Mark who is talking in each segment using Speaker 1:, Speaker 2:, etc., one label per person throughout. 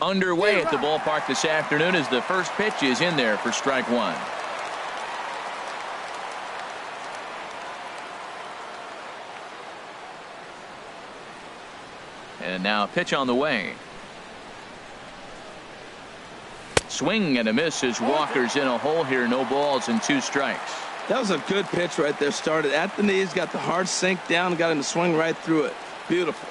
Speaker 1: Underway at the ballpark this afternoon as the first pitch is in there for strike one. And now a pitch on the way. Swing and a miss as Walker's in a hole here. No balls and 2 strikes.
Speaker 2: That was a good pitch right there. Started at the knees, got the hard sink down, got him to swing right through it. Beautiful.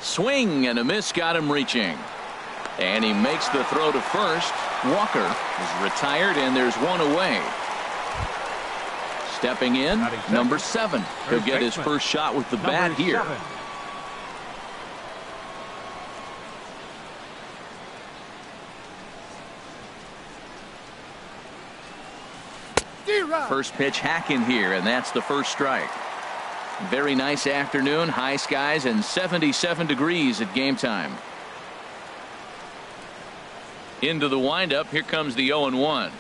Speaker 1: Swing and a miss, got him reaching. And he makes the throw to first. Walker is retired, and there's one away. Stepping in, number 7. He'll get his first shot with the bat here. First pitch hacking here, and that's the first strike. Very nice afternoon, high skies and 77 degrees at game time. Into the windup, here comes the 0-1.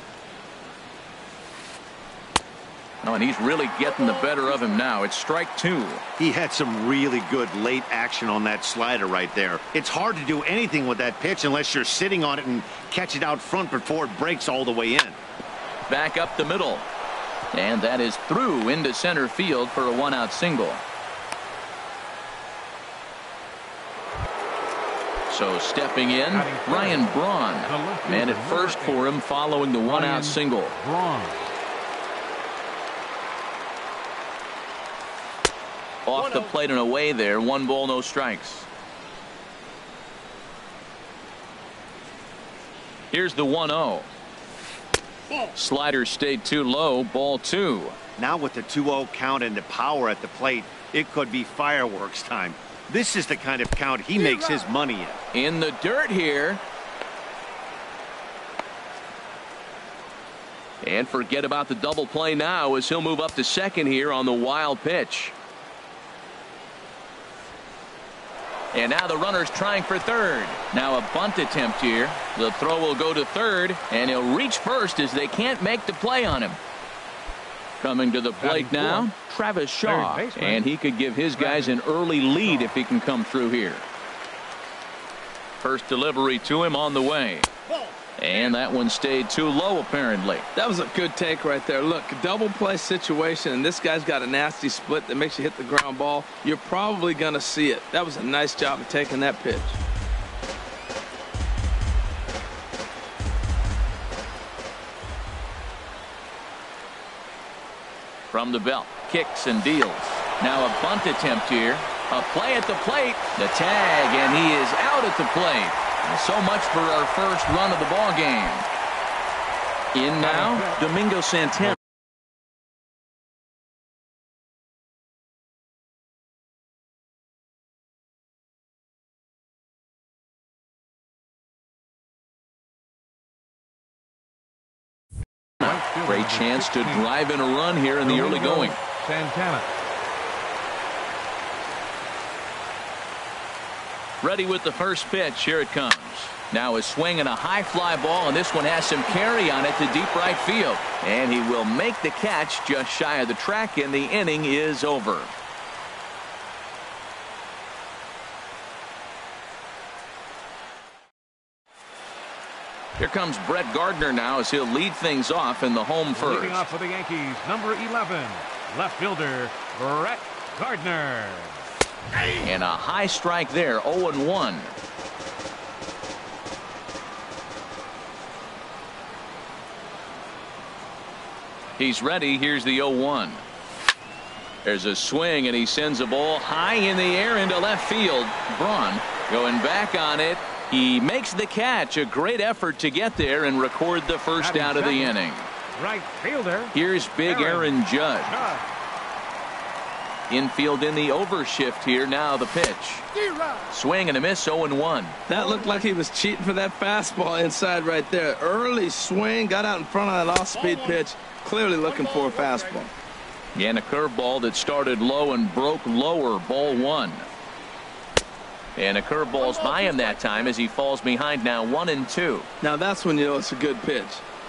Speaker 1: Oh, and he's really getting the better of him now. It's strike 2.
Speaker 3: He had some really good late action on that slider right there. It's hard to do anything with that pitch unless you're sitting on it and catch it out front before it breaks all the way in.
Speaker 1: Back up the middle. And that is through into center field for a 1-out single. So stepping in, Ryan Braun. Man at first for him following the 1-out single. Off the plate and away there. 1 ball, no strikes. Here's the 1-0. Slider stayed too low. Ball 2.
Speaker 3: Now with the 2-0 count and the power at the plate, it could be fireworks time. This is the kind of count he makes his money in.
Speaker 1: In the dirt here. And forget about the double play now as he'll move up to second here on the wild pitch. And now the runner's trying for third. Now a bunt attempt here. The throw will go to third, and he'll reach first as they can't make the play on him. Coming to the plate now, Travis Shaw. And he could give his guys an early lead if he can come through here. First delivery to him on the way. And that one stayed too low, apparently.
Speaker 2: That was a good take right there. Look, double play situation, and this guy's got a nasty split that makes you hit the ground ball. You're probably going to see it. That was a nice job of taking that pitch.
Speaker 1: From the belt, kicks and deals. Now a bunt attempt here. A play at the plate. The tag, and he is out at the plate. So much for our first run of the ball game. In now, Domingo Santana. Great chance to drive in a run here in the early going.
Speaker 4: Santana.
Speaker 1: Ready with the first pitch. Here it comes. Now a swing and a high fly ball, and this one has some carry on it to deep right field. And he will make the catch just shy of the track, and the inning is over. Here comes Brett Gardner now as he'll lead things off in the home first.
Speaker 4: Leading off for the Yankees, number 11, left fielder Brett Gardner.
Speaker 1: And a high strike there, 0-1. He's ready. Here's the 0-1. There's a swing, and he sends a ball high in the air into left field. Braun going back on it. He makes the catch. A great effort to get there and record the first out of the inning.
Speaker 4: Right fielder.
Speaker 1: Here's big Aaron Judge. Infield in the overshift here. Now the pitch. Swing and a miss, 0-1.
Speaker 2: That looked like he was cheating for that fastball inside right there. Early swing, got out in front of that off-speed pitch. Clearly looking for a fastball.
Speaker 1: And a curveball that started low and broke lower. Ball 1. And a curveball's by him that time as he falls behind now 1-2.
Speaker 2: Now that's when you know it's a good pitch.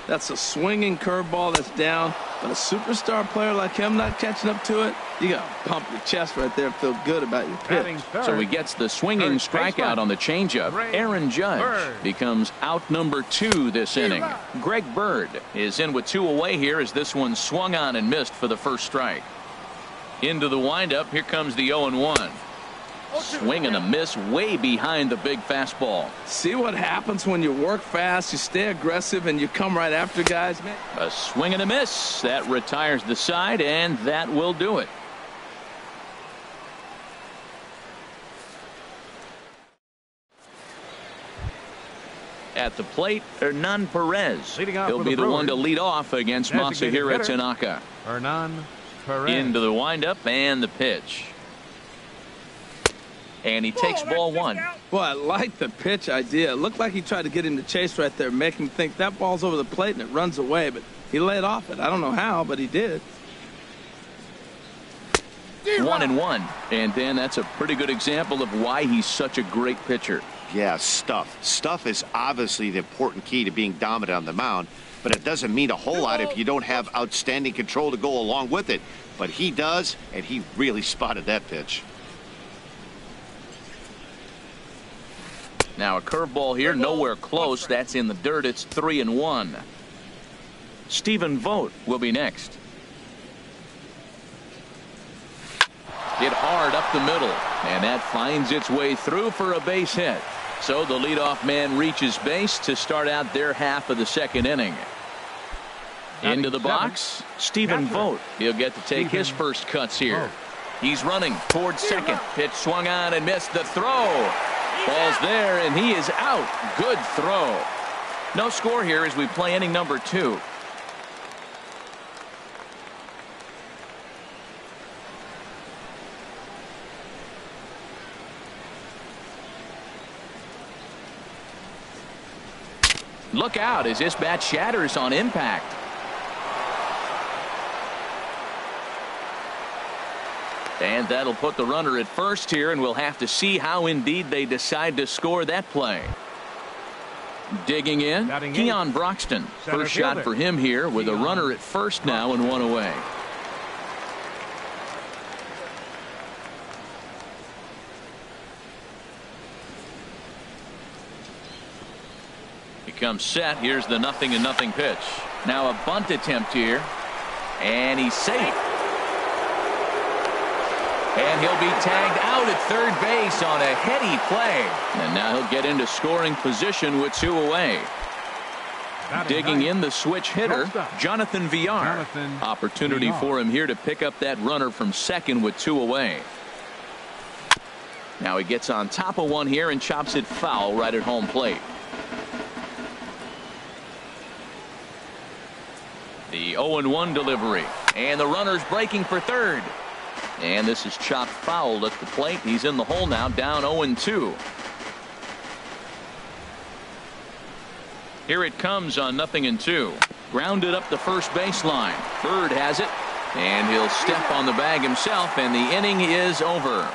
Speaker 2: That's a swinging curveball that's down. But a superstar player like him not catching up to it, you got to pump your chest right there and feel good about your pitch.
Speaker 1: So he gets the swinging strikeout on the changeup. Aaron Judge becomes out number 2 this inning. Greg Bird is in with 2 away here as this one swung on and missed for the first strike. Into the windup. Here comes the 0-1. Swing and a miss way behind the big fastball.
Speaker 2: See what happens when you work fast, you stay aggressive, and you come right after guys, man.
Speaker 1: A swing and a miss. That retires the side, and that will do it. At the plate, Hernan Perez. He'll be the one to lead off against Masahiro Tanaka.
Speaker 4: Hernan Perez.
Speaker 1: Into the windup and the pitch. And he takes ball 1.
Speaker 2: Boy, I like the pitch idea. It looked like he tried to get him to chase right there, make him think that ball's over the plate and it runs away, but he laid off it. I don't know how, but he did.
Speaker 1: 1-1. And then that's a pretty good example of why he's such a great pitcher.
Speaker 3: Yeah, stuff. Stuff is obviously the important key to being dominant on the mound, but it doesn't mean a whole lot if you don't have outstanding control to go along with it. But he does, and he really spotted that pitch.
Speaker 1: Now a curveball here, nowhere close. That's in the dirt. It's 3-1. Stephen Vogt will be next. Hit hard up the middle, and that finds its way through for a base hit. So the leadoff man reaches base to start out their half of the second inning. Into the box, Stephen Vogt. He'll get to take his first cuts here. He's running towards second. Pitch swung on and missed. The throw. Ball's there, and he is out. Good throw. No score here as we play inning number 2. Look out as this bat shatters on impact. And that'll put the runner at first here, and we'll have to see how indeed they decide to score that play. Digging in, Keon Broxton. First shot for him here with a runner at first now and 1 away. He comes set. Here's the 0-0 pitch. Now a bunt attempt here, and he's safe. And he'll be tagged out at third base on a heady play. And now he'll get into scoring position with 2 away. Digging in the switch hitter, Jonathan Villar. Opportunity for him here to pick up that runner from second with 2 away. Now he gets on top of one here and chops it foul right at home plate. The 0-1 delivery. And the runner's breaking for third. And this is chopped foul at the plate. He's in the hole now, down 0-2. Here it comes on 0-2. Grounded up the first baseline. Bird has it, and he'll step on the bag himself, and the inning is over.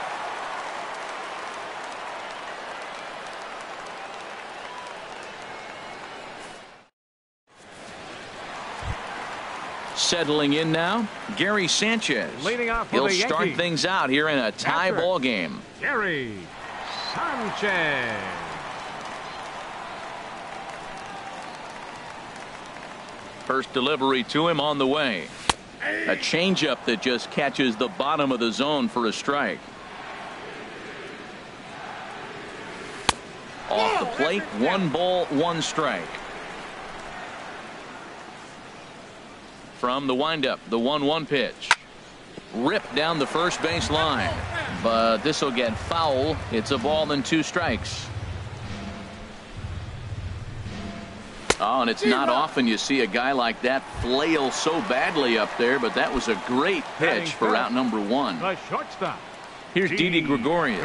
Speaker 1: Settling in now, Gary Sanchez. He'll start things out here in a tie ball game.
Speaker 4: Gary Sanchez.
Speaker 1: First delivery to him on the way. A changeup that just catches the bottom of the zone for a strike. Off the plate, 1 ball, 1 strike. From the windup, the 1-1 pitch. Ripped down the first base line, but this will get foul. It's a ball and 2 strikes. Oh, and it's not often you see a guy like that flail so badly up there, but that was a great pitch for out number 1.
Speaker 4: The shortstop.
Speaker 1: Here's Didi Gregorius.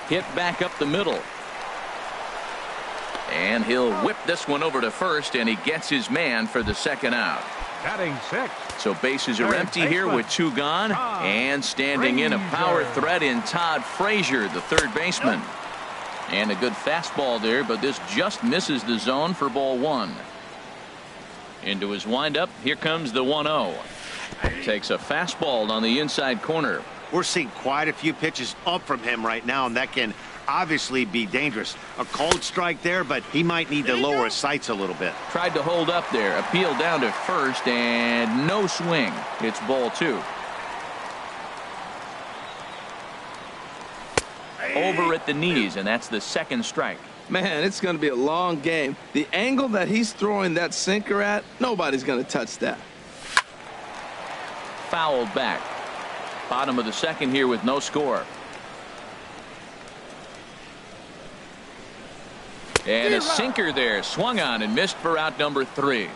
Speaker 1: Hit back up the middle. And he'll whip this one over to first, and he gets his man for the second out.
Speaker 4: Batting 6.
Speaker 1: So bases are empty here with 2 gone. And standing in a power threat in Todd Frazier, the third baseman. And a good fastball there, but this just misses the zone for ball one. Into his windup. Here comes the 1-0. Takes a fastball on the inside corner.
Speaker 3: We're seeing quite a few pitches up from him right now, and that can obviously be dangerous. A cold strike there, but he might need to lower his sights a little bit.
Speaker 1: Tried to hold up there. Appeal down to first, and no swing. It's ball two. Over at the knees, and that's the second strike.
Speaker 2: Man, it's going to be a long game. The angle that he's throwing that sinker at, nobody's going to touch that.
Speaker 1: Fouled back. Bottom of the second here with no score. And a sinker there, swung on and missed for out number 3.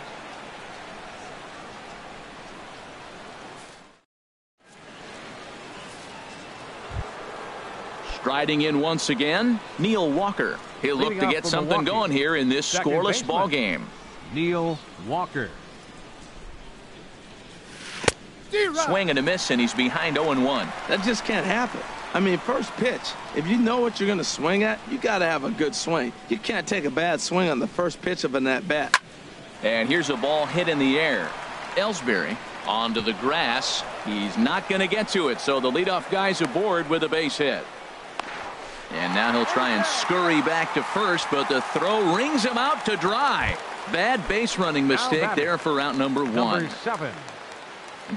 Speaker 1: Striding in once again, Neil Walker. He'll look to get something going here in this scoreless ball game.
Speaker 4: Neil Walker.
Speaker 1: Swing and a miss, and he's behind 0-1.
Speaker 2: That just can't happen. I mean, first pitch, if you know what you're going to swing at, you got to have a good swing. You can't take a bad swing on the first pitch of an at-bat.
Speaker 1: And here's a ball hit in the air. Ellsbury onto the grass. He's not going to get to it, so the leadoff guy's aboard with a base hit. And now he'll try and scurry back to first, but the throw rings him out to dry. Bad base running mistake there for out number 1.
Speaker 4: Number 7.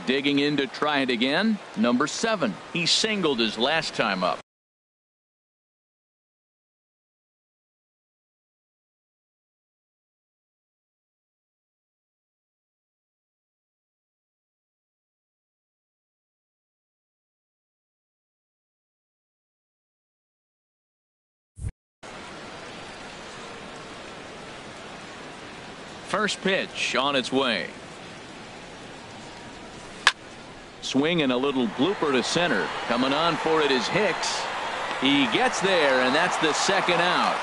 Speaker 1: Digging in to try it again, number 7. He singled his last time up. First pitch on its way. Swing and a little blooper to center. Coming on for it is Hicks. He gets there, and that's the second out.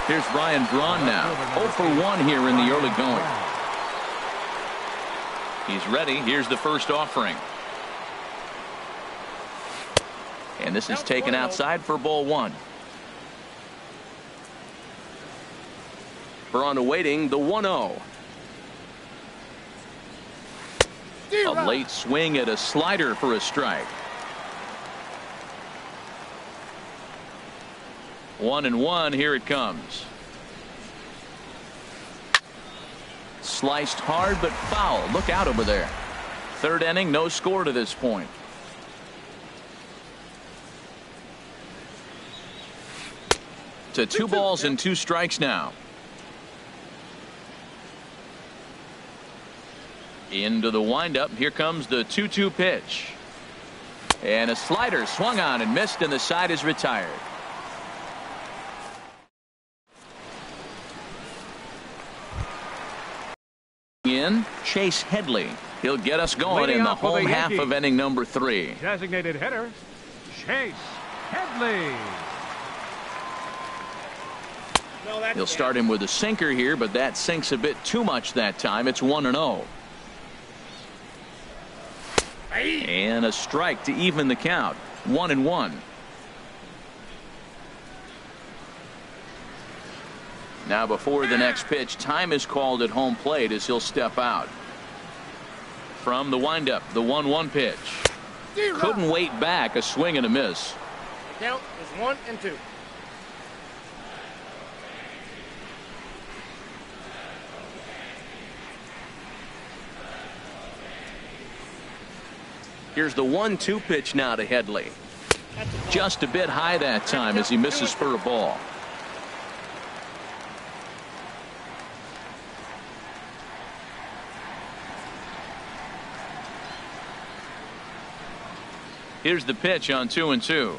Speaker 1: Here's Ryan Braun now. 0 for 1 here in the early going. He's ready. Here's the first offering. And this is taken outside for ball 1. Braun awaiting the 1-0. A late swing at a slider for a strike. 1-1. Here it comes. Sliced hard but foul. Look out over there. Third inning, no score to this point. To 2 balls and 2 strikes now. Into the windup. Here comes the 2-2 pitch. And a slider swung on and missed, and the side is retired. In Chase Headley. He'll get us going in the home half of inning number 3.
Speaker 4: Designated hitter, Chase Headley.
Speaker 1: He'll start him with a sinker here, but that sinks a bit too much that time. It's 1-0. And a strike to even the count. 1-1. Now before the next pitch, time is called at home plate as he'll step out. From the windup, the 1-1 pitch. Couldn't wait back. A swing and a miss.
Speaker 5: The count is 1-2.
Speaker 1: Here's the 1-2 pitch now to Headley. Just a bit high that time as he misses for a ball. Here's the pitch on 2-2.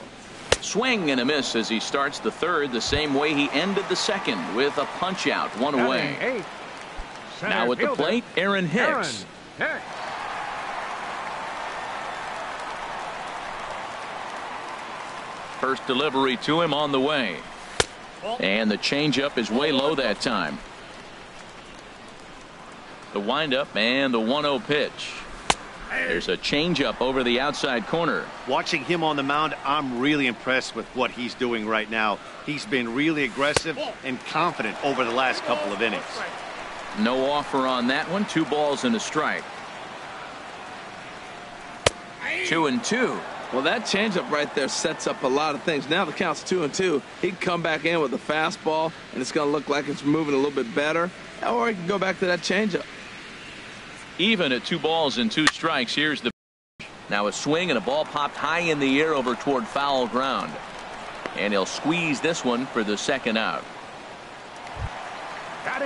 Speaker 1: Swing and a miss as he starts the third the same way he ended the second with a punch out, 1 away. Now at the plate, Aaron Hicks. First delivery to him on the way. And the changeup is way low that time. The windup and the 1-0 pitch. There's a changeup over the outside corner.
Speaker 3: Watching him on the mound, I'm really impressed with what he's doing right now. He's been really aggressive and confident over the last couple of innings.
Speaker 1: No offer on that one. 2 balls and a strike. 2-2.
Speaker 2: Well, that changeup right there sets up a lot of things. Now the count's 2-2. He can come back in with a fastball, and it's going to look like it's moving a little bit better. Or he can go back to that changeup.
Speaker 1: Even at 2 balls and 2 strikes. Here's the pitch. Now a swing and a ball popped high in the air over toward foul ground. And he'll squeeze this one for the second out.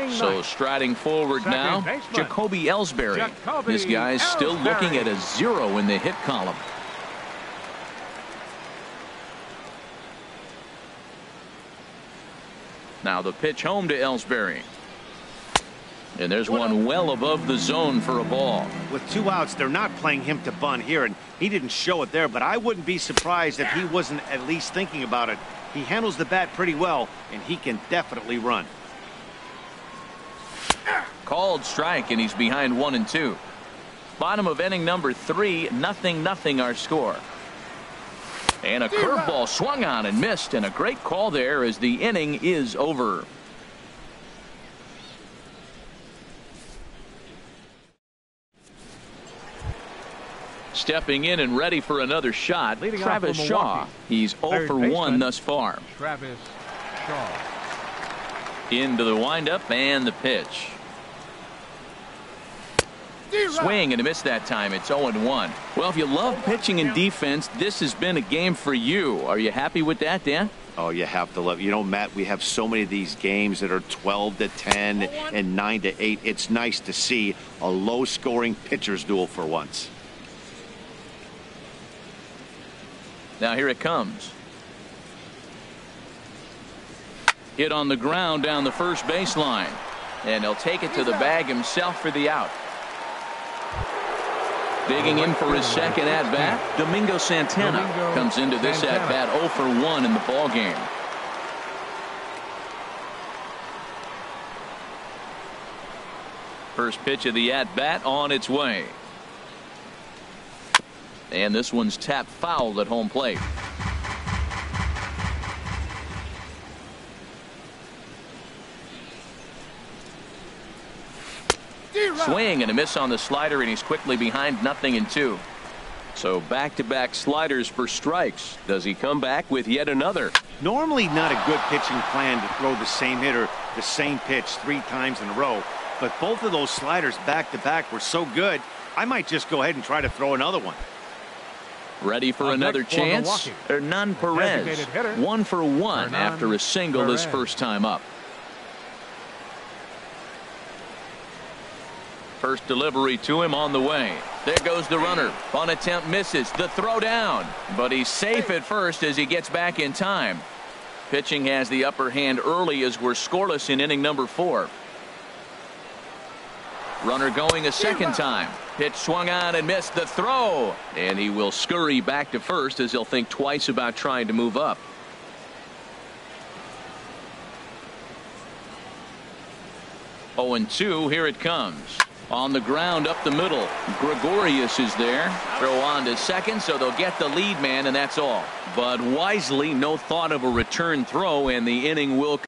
Speaker 1: So striding forward now, Jacoby Ellsbury. This guy's still looking at a 0 in the hit column. Now the pitch home to Ellsbury. And there's one well above the zone for a ball.
Speaker 3: With 2 outs, they're not playing him to bunt here, and he didn't show it there, but I wouldn't be surprised if he wasn't at least thinking about it. He handles the bat pretty well, and he can definitely run.
Speaker 1: Called strike, and he's behind 1-2. Bottom of inning number 3, 0-0 our score. And a curveball swung on and missed, and a great call there as the inning is over. Stepping in and ready for another shot, Travis Shaw. He's 0 for 1 thus far.
Speaker 4: Travis Shaw.
Speaker 1: Into the windup and the pitch. Swing and a miss that time. It's 0-1. Well, if you love pitching and defense, this has been a game for you. Are you happy with that, Dan?
Speaker 3: Oh, you have to love. You know, Matt, we have so many of these games that are 12-10 and 9-8. It's nice to see a low-scoring pitcher's duel for once.
Speaker 1: Now here it comes. Hit on the ground down the first baseline. And he'll take it to the bag himself for the out. Digging in for his second at-bat, Domingo Santana comes into this at-bat 0 for 1 in the ballgame. First pitch of the at-bat on its way. And this one's tapped foul at home plate. Swing and a miss on the slider, and he's quickly behind 0-2. So back-to-back sliders for strikes. Does he come back with yet another?
Speaker 3: Normally not a good pitching plan to throw the same hitter the same pitch 3 times in a row, but both of those sliders back-to-back were so good, I might just go ahead and try to throw another one.
Speaker 1: Ready for another chance? Hernan Perez, 1 for 1 after a single his first time up. First delivery to him on the way. There goes the runner. On attempt misses. The throw down. But he's safe at first as he gets back in time. Pitching has the upper hand early as we're scoreless in inning number 4. Runner going a second time. Pitch swung on and missed. The throw. And he will scurry back to first as he'll think twice about trying to move up. Oh, and 2. Here it comes. On the ground up the middle. Gregorius is there. Throw on to second, so they'll get the lead man, and that's all. But wisely, no thought of a return throw, and the inning will.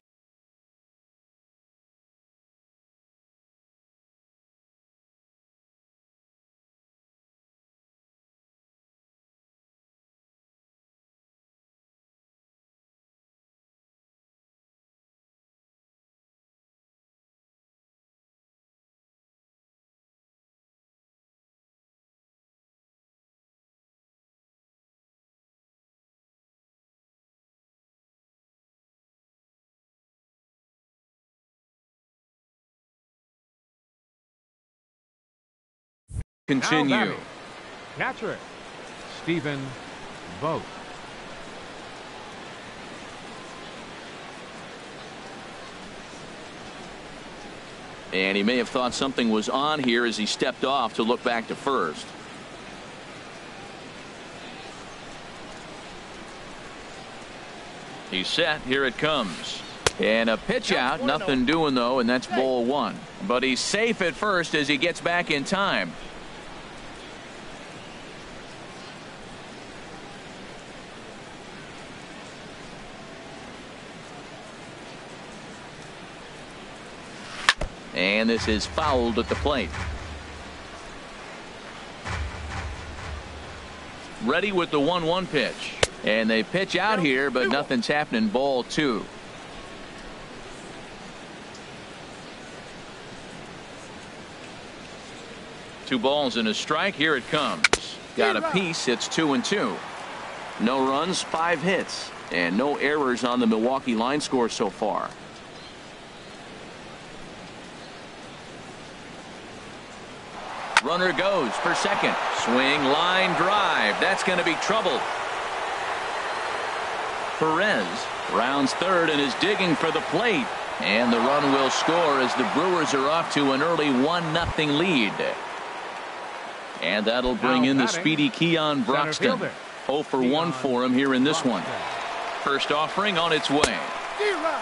Speaker 1: Continue.
Speaker 4: Catcher, Stephen Vogt.
Speaker 1: And he may have thought something was on here as he stepped off to look back to first. He's set. Here it comes. And a pitch out. Nothing doing, though, and that's ball 1. But he's safe at first as he gets back in time. And this is fouled at the plate. Ready with the 1-1 pitch. And they pitch out here, but nothing's happening. Ball 2. Two balls and a strike. Here it comes. Got a piece. It's 2-2. No runs, 5 hits, and no errors on the Milwaukee line score so far. Runner goes for second. Swing, line drive. That's going to be trouble. Perez rounds third and is digging for the plate. And the run will score as the Brewers are off to an early 1-0 lead. And that'll bring in the speedy Keon Broxton. 0 for 1 for him here in this one. First offering on its way.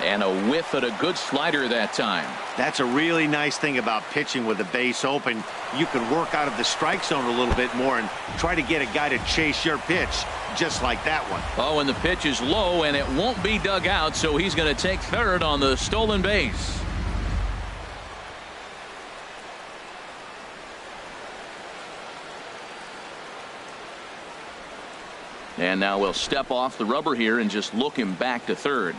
Speaker 1: And a whiff at a good slider that time.
Speaker 3: That's a really nice thing about pitching with the base open. You can work out of the strike zone a little bit more and try to get a guy to chase your pitch just like that one.
Speaker 1: Oh, and the pitch is low, and it won't be dug out, so he's going to take third on the stolen base. And now we'll step off the rubber here and just look him back to third.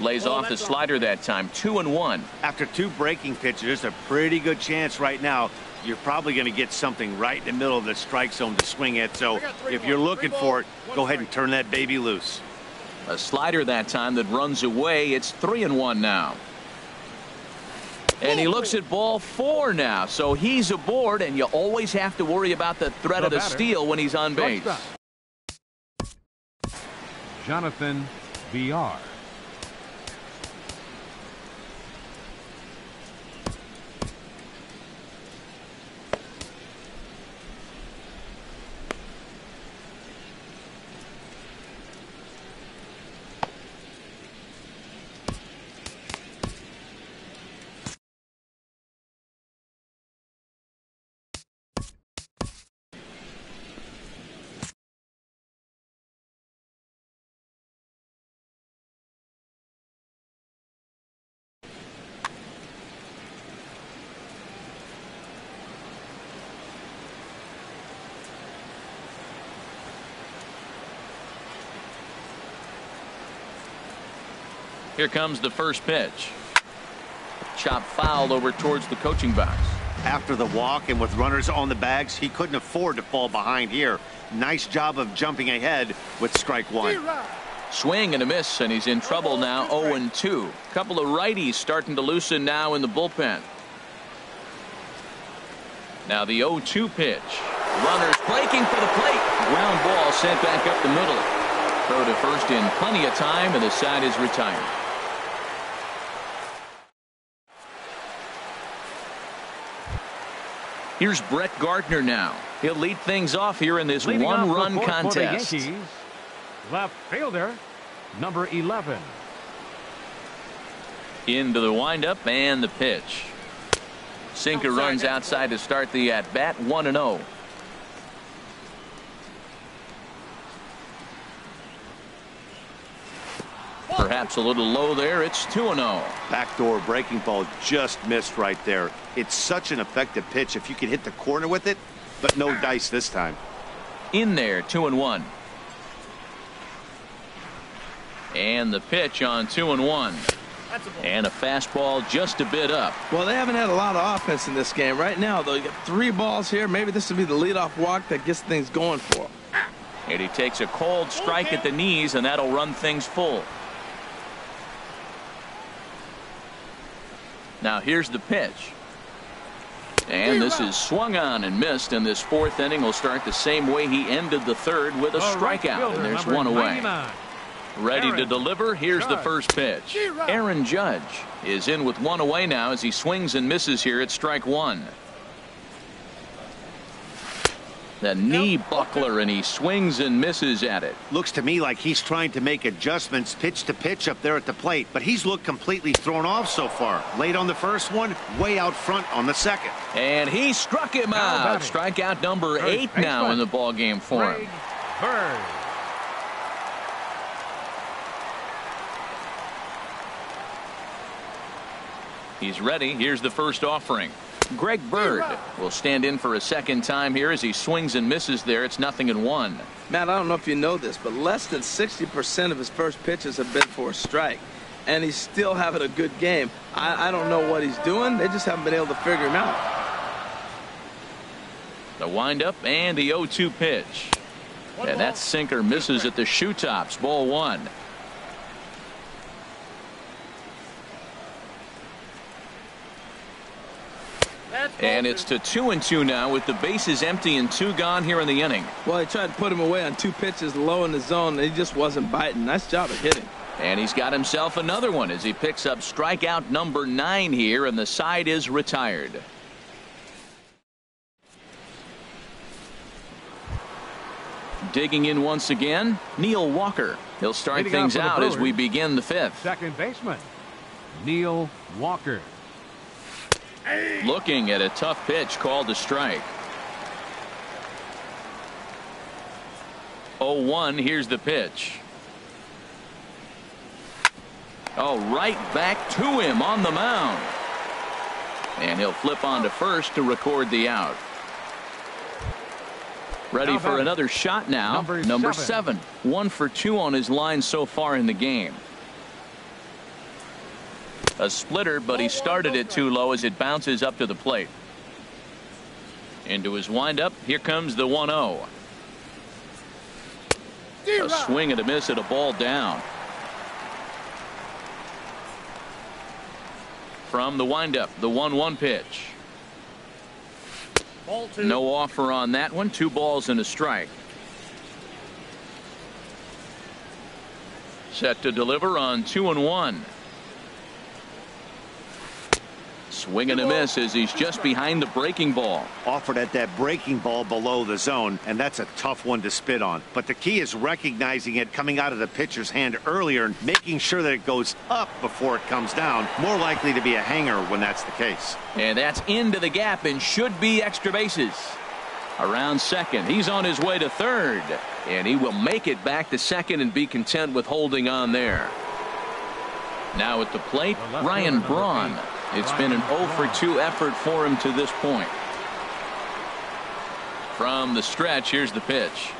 Speaker 1: Lays off the slider that time. 2-1.
Speaker 3: After 2 breaking pitches, there's a pretty good chance right now you're probably going to get something right in the middle of the strike zone to swing at. So if you're looking for it, go ahead and turn that baby loose.
Speaker 1: A slider that time that runs away. It's 3-1 now. And he looks at ball 4 now. So he's aboard, and you always have to worry about the threat of the steal when he's on base.
Speaker 4: Jonathan VR.
Speaker 1: Here comes the first pitch. Chop fouled over towards the coaching box.
Speaker 3: After the walk and with runners on the bags, he couldn't afford to fall behind here. Nice job of jumping ahead with strike 1.
Speaker 1: Swing and a miss, and he's in trouble now. 0-2. Couple of righties starting to loosen now in the bullpen. Now the 0-2 pitch. Runners breaking for the plate. Ground ball sent back up the middle. Throw to first in plenty of time, and the side is retired. Here's Brett Gardner now. He'll lead things off here in this one-run contest.
Speaker 4: For the Yankees, left fielder, number 11.
Speaker 1: Into the windup and the pitch. Sinker runs outside to start the at-bat. 1-0. Perhaps a little low there. It's 2-0.
Speaker 3: Backdoor breaking ball just missed right there. It's such an effective pitch if you can hit the corner with it, but no dice this time.
Speaker 1: In there, 2-1. And the pitch on 2-1. And a fastball just a bit up.
Speaker 2: Well, they haven't had a lot of offense in this game. Right now, though, you got 3 balls here. Maybe this will be the leadoff walk that gets things going for them.
Speaker 1: And he takes a cold strike at the knees, and that'll run things full. Now here's the pitch. And this is swung on and missed, and this 4th inning will start the same way he ended the 3rd with a strikeout, and there's 1 away. Ready to deliver. Here's the first pitch. Aaron Judge is in with 1 away now as he swings and misses here at strike 1. The knee buckler, and he swings and misses at it.
Speaker 3: Looks to me like he's trying to make adjustments pitch to pitch up there at the plate, but he's looked completely thrown off so far. Late on the first one, way out front on the second.
Speaker 1: And he struck him out. Strikeout number 8 now in the ball game for him. He's ready. Here's the first offering. Greg Bird will stand in for a second time here as he swings and misses there. It's 0-1.
Speaker 2: Matt, I don't know if you know this, but less than 60% of his first pitches have been for a strike. And he's still having a good game. I don't know what he's doing. They just haven't been able to figure him out.
Speaker 1: The windup and the 0-2 pitch. And that sinker misses at the shoe tops. Ball 1. And it's to 2-2 now with the bases empty and 2 gone here in the inning.
Speaker 2: Well, he tried to put him away on 2 pitches low in the zone, and he just wasn't biting. Nice job of hitting.
Speaker 1: And he's got himself another one as he picks up strikeout number 9 here, and the side is retired. Digging in once again, Neil Walker. He'll start things out as we begin the 5th.
Speaker 4: Second baseman, Neil Walker.
Speaker 1: Looking at a tough pitch called a strike. 0-1. Here's the pitch. Oh, right back to him on the mound. And he'll flip on to first to record the out. Ready for another shot now. Number 7. 1 for 2 on his line so far in the game. A splitter, but he started it too low as it bounces up to the plate. Into his windup. Here comes the 1-0. A swing and a miss at a ball down. From the windup, the 1-1 pitch. No offer on that one. 2 balls and a strike. Set to deliver on 2-1. Swing and a miss as he's just behind the breaking ball.
Speaker 3: Offered at that breaking ball below the zone, and that's a tough one to spit on. But the key is recognizing it coming out of the pitcher's hand earlier and making sure that it goes up before it comes down. More likely to be a hanger when that's the case.
Speaker 1: And that's into the gap and should be extra bases. Around second. He's on his way to third. And he will make it back to second and be content with holding on there. Now at the plate, Ryan Braun. It's been an 0 for 2 effort for him to this point. From the stretch, here's the pitch.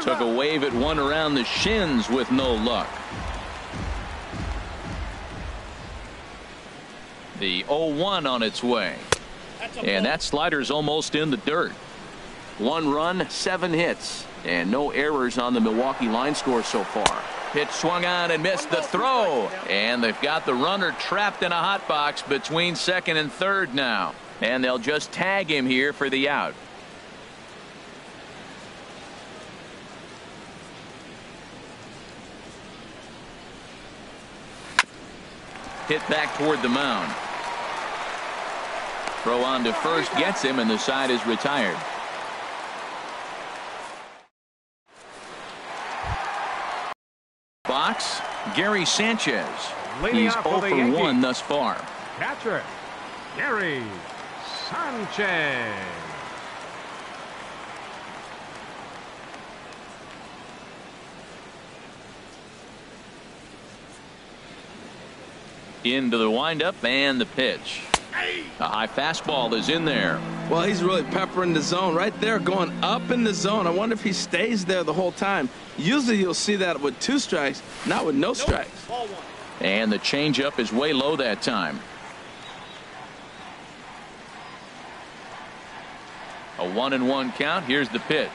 Speaker 1: Took a wave at one around the shins with no luck. The 0-1 on its way. And that slider's almost in the dirt. 1 run, 7 hits, and no errors on the Milwaukee line score so far. Pitch swung on and missed the throw. And they've got the runner trapped in a hot box between second and third now. And they'll just tag him here for the out. Hit back toward the mound. Throw on to first gets him, and the side is retired. Box, Gary Sanchez. He's 0 for 1 thus far.
Speaker 4: Catcher, Gary Sanchez.
Speaker 1: Into the windup and the pitch. A high fastball is in there.
Speaker 2: Well, he's really peppering the zone right there, going up in the zone. I wonder if he stays there the whole time. Usually you'll see that with 2 strikes, not with no strikes.
Speaker 1: And the changeup is way low that time. A 1-1 count. Here's the pitch.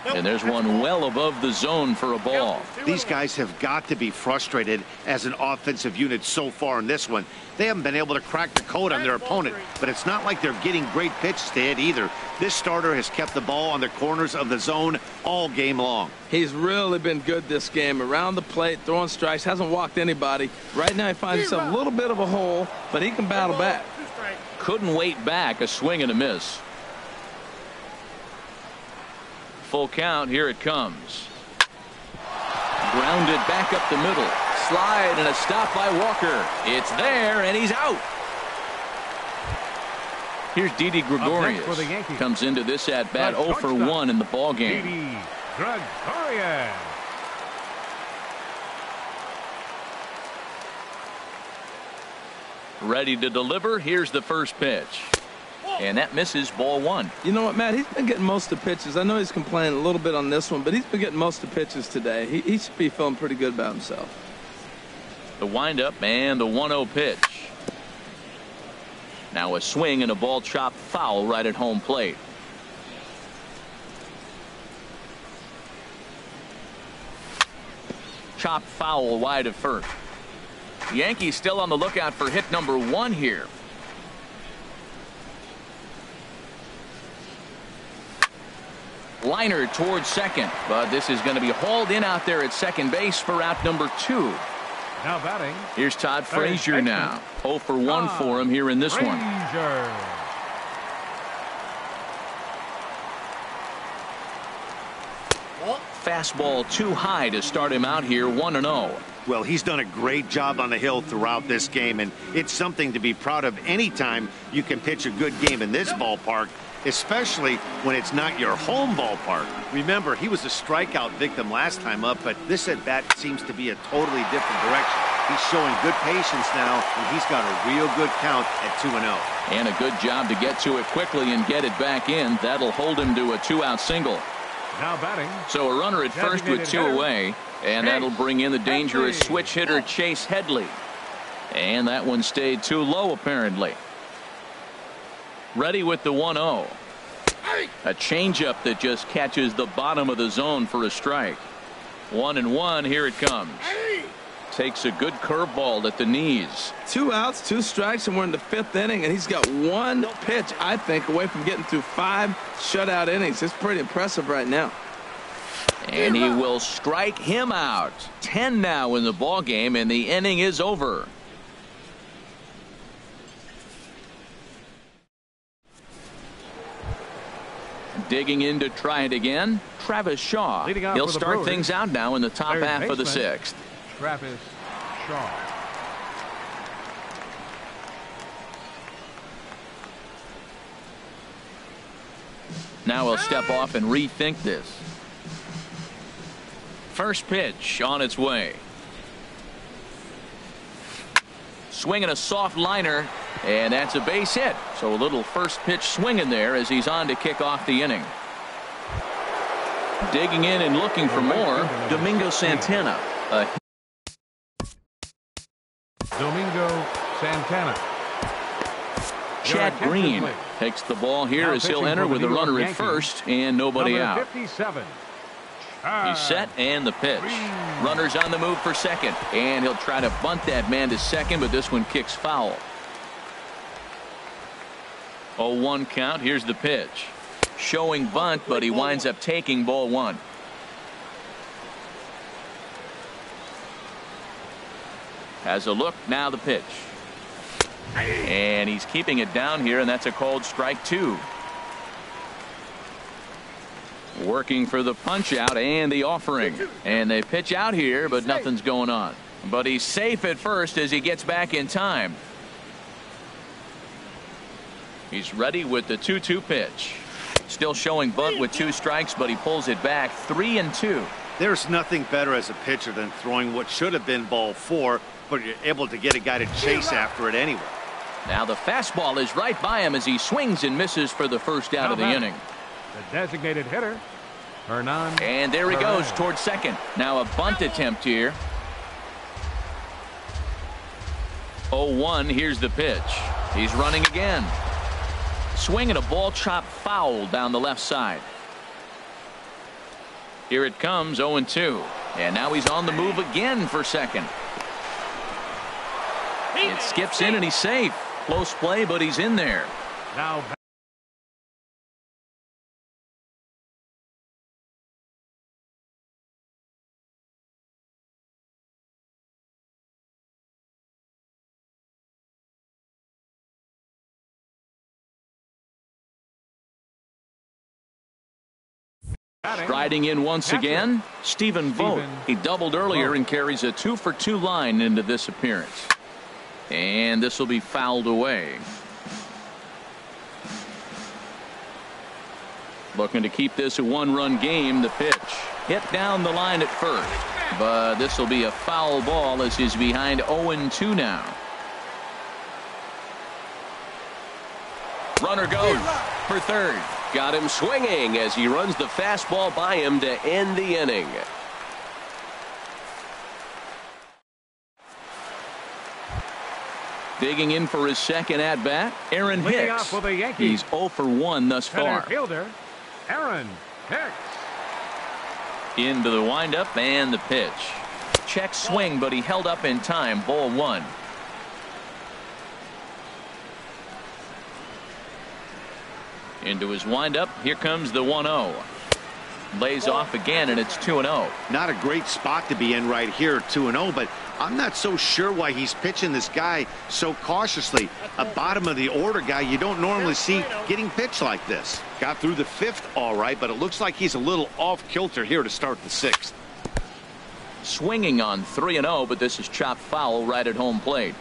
Speaker 1: And there's one well above the zone for a ball.
Speaker 3: These guys have got to be frustrated as an offensive unit so far in this one. They haven't been able to crack the code on their opponent, but it's not like they're getting great pitches to hit either. This starter has kept the ball on the corners of the zone all game long.
Speaker 2: He's really been good this game. Around the plate, throwing strikes, hasn't walked anybody. Right now he finds himself a little bit of a hole, but he can battle back.
Speaker 1: Couldn't wait back. A swing and a miss. Full count. Here it comes. Grounded back up the middle. Slide and a stop by Walker. It's there, and he's out. Here's Didi Gregorius. Comes into this at bat 0 for 1 in the ball game.
Speaker 4: Didi Gregorius.
Speaker 1: Ready to deliver. Here's the first pitch. And that misses, ball one.
Speaker 2: You know what, Matt? He's been getting most of the pitches. I know he's complaining a little bit on this one, but he's been getting most of the pitches today. He should be feeling pretty good about himself.
Speaker 1: The windup and the 1-0 pitch. Now a swing and a ball chopped foul right at home plate. Chopped foul wide of first. The Yankees still on the lookout for hit number 1 here. Liner towards second, but this is going to be hauled in out there at second base for out number 2.
Speaker 4: Now batting.
Speaker 1: Here's Todd Frazier now. 0 for 1 for him here in this one. Fastball too high to start him out here, 1-0.
Speaker 3: Well, he's done a great job on the hill throughout this game, and it's something to be proud of anytime you can pitch a good game in this ballpark, especially when it's not your home ballpark. Remember, he was a strikeout victim last time up, but this at-bat seems to be a totally different direction. He's showing good patience now, and he's got a real good count at 2-0.
Speaker 1: And a good job to get to it quickly and get it back in. That'll hold him to a 2-out single.
Speaker 4: Now batting.
Speaker 1: So a runner at first with 2 away, and that'll bring in the dangerous switch hitter Chase Headley. And that one stayed too low apparently. Ready with the 1-0. A changeup that just catches the bottom of the zone for a strike. 1-1. Here it comes. Takes a good curveball at the knees.
Speaker 2: 2 outs, 2 strikes, and we're in the 5th inning, and he's got 1 pitch, I think, away from getting through 5 shutout innings. It's pretty impressive right now.
Speaker 1: And he will strike him out. 10 now in the ball game, and the inning is over. Digging in to try it again, Travis Shaw. He'll start things out now in the top half of the 6th.
Speaker 4: Travis Shaw.
Speaker 1: Now he'll step off and rethink this. First pitch on its way. Swinging a soft liner, and that's a base hit. So a little first pitch swinging there as he's on to kick off the inning. Digging in and looking for more, Domingo Santana.
Speaker 4: Domingo Santana.
Speaker 1: Chad Green takes the ball here as he'll enter with a runner at first and nobody out.
Speaker 4: 57.
Speaker 1: He's set and the pitch. Runners on the move for second, and he'll try to bunt that man to second, but this one kicks foul. 0-1 count. Here's the pitch. Showing bunt, but he winds up taking ball 1. Has a look, now the pitch. And he's keeping it down here, and that's a called strike 2. Working for the punch out and the offering, and they pitch out here, but nothing's going on. But he's safe at first as he gets back in time. He's ready with the 2-2 pitch. Still showing bunt with 2 strikes, but he pulls it back. 3-2.
Speaker 3: There's nothing better as a pitcher than throwing what should have been ball 4, but you're able to get a guy to chase after it anyway.
Speaker 1: Now the fastball is right by him as he swings and misses for the first out of the inning.
Speaker 4: The designated hitter, Hernan.
Speaker 1: And there he goes towards second. Now a bunt attempt here. 0-1. Here's the pitch. He's running again. Swinging a ball chopped foul down the left side. Here it comes, 0-2. And now he's on the move again for second. It skips in and he's safe. Close play, but he's in there.
Speaker 4: Now
Speaker 1: striding in once again, Stephen Vogt. He doubled earlier and carries a 2-for-2 line into this appearance. And this will be fouled away. Looking to keep this a 1-run game. The pitch hit down the line at first, but this will be a foul ball as he's behind 0-2 now. Runner goes for third.
Speaker 6: Got him swinging as he runs the fastball by him to end the inning.
Speaker 1: Digging in for his second at-bat, Aaron
Speaker 4: Leading
Speaker 1: Hicks.
Speaker 4: off for the Yankees.
Speaker 1: He's 0 for 1 thus
Speaker 4: Center
Speaker 1: far.
Speaker 4: fielder, Aaron Hicks.
Speaker 1: Into the windup and the pitch. Check swing, but he held up in time. Ball 1. Into his windup. Here comes the 1-0. Lays off again, and it's 2-0.
Speaker 3: Not a great spot to be in right here, 2-0, but I'm not so sure why he's pitching this guy so cautiously. A bottom of the order guy you don't normally see getting pitched like this. Got through the 5th all right, but it looks like he's a little off kilter here to start the 6th.
Speaker 1: Swinging on 3-0, but this is chopped foul right at home plate.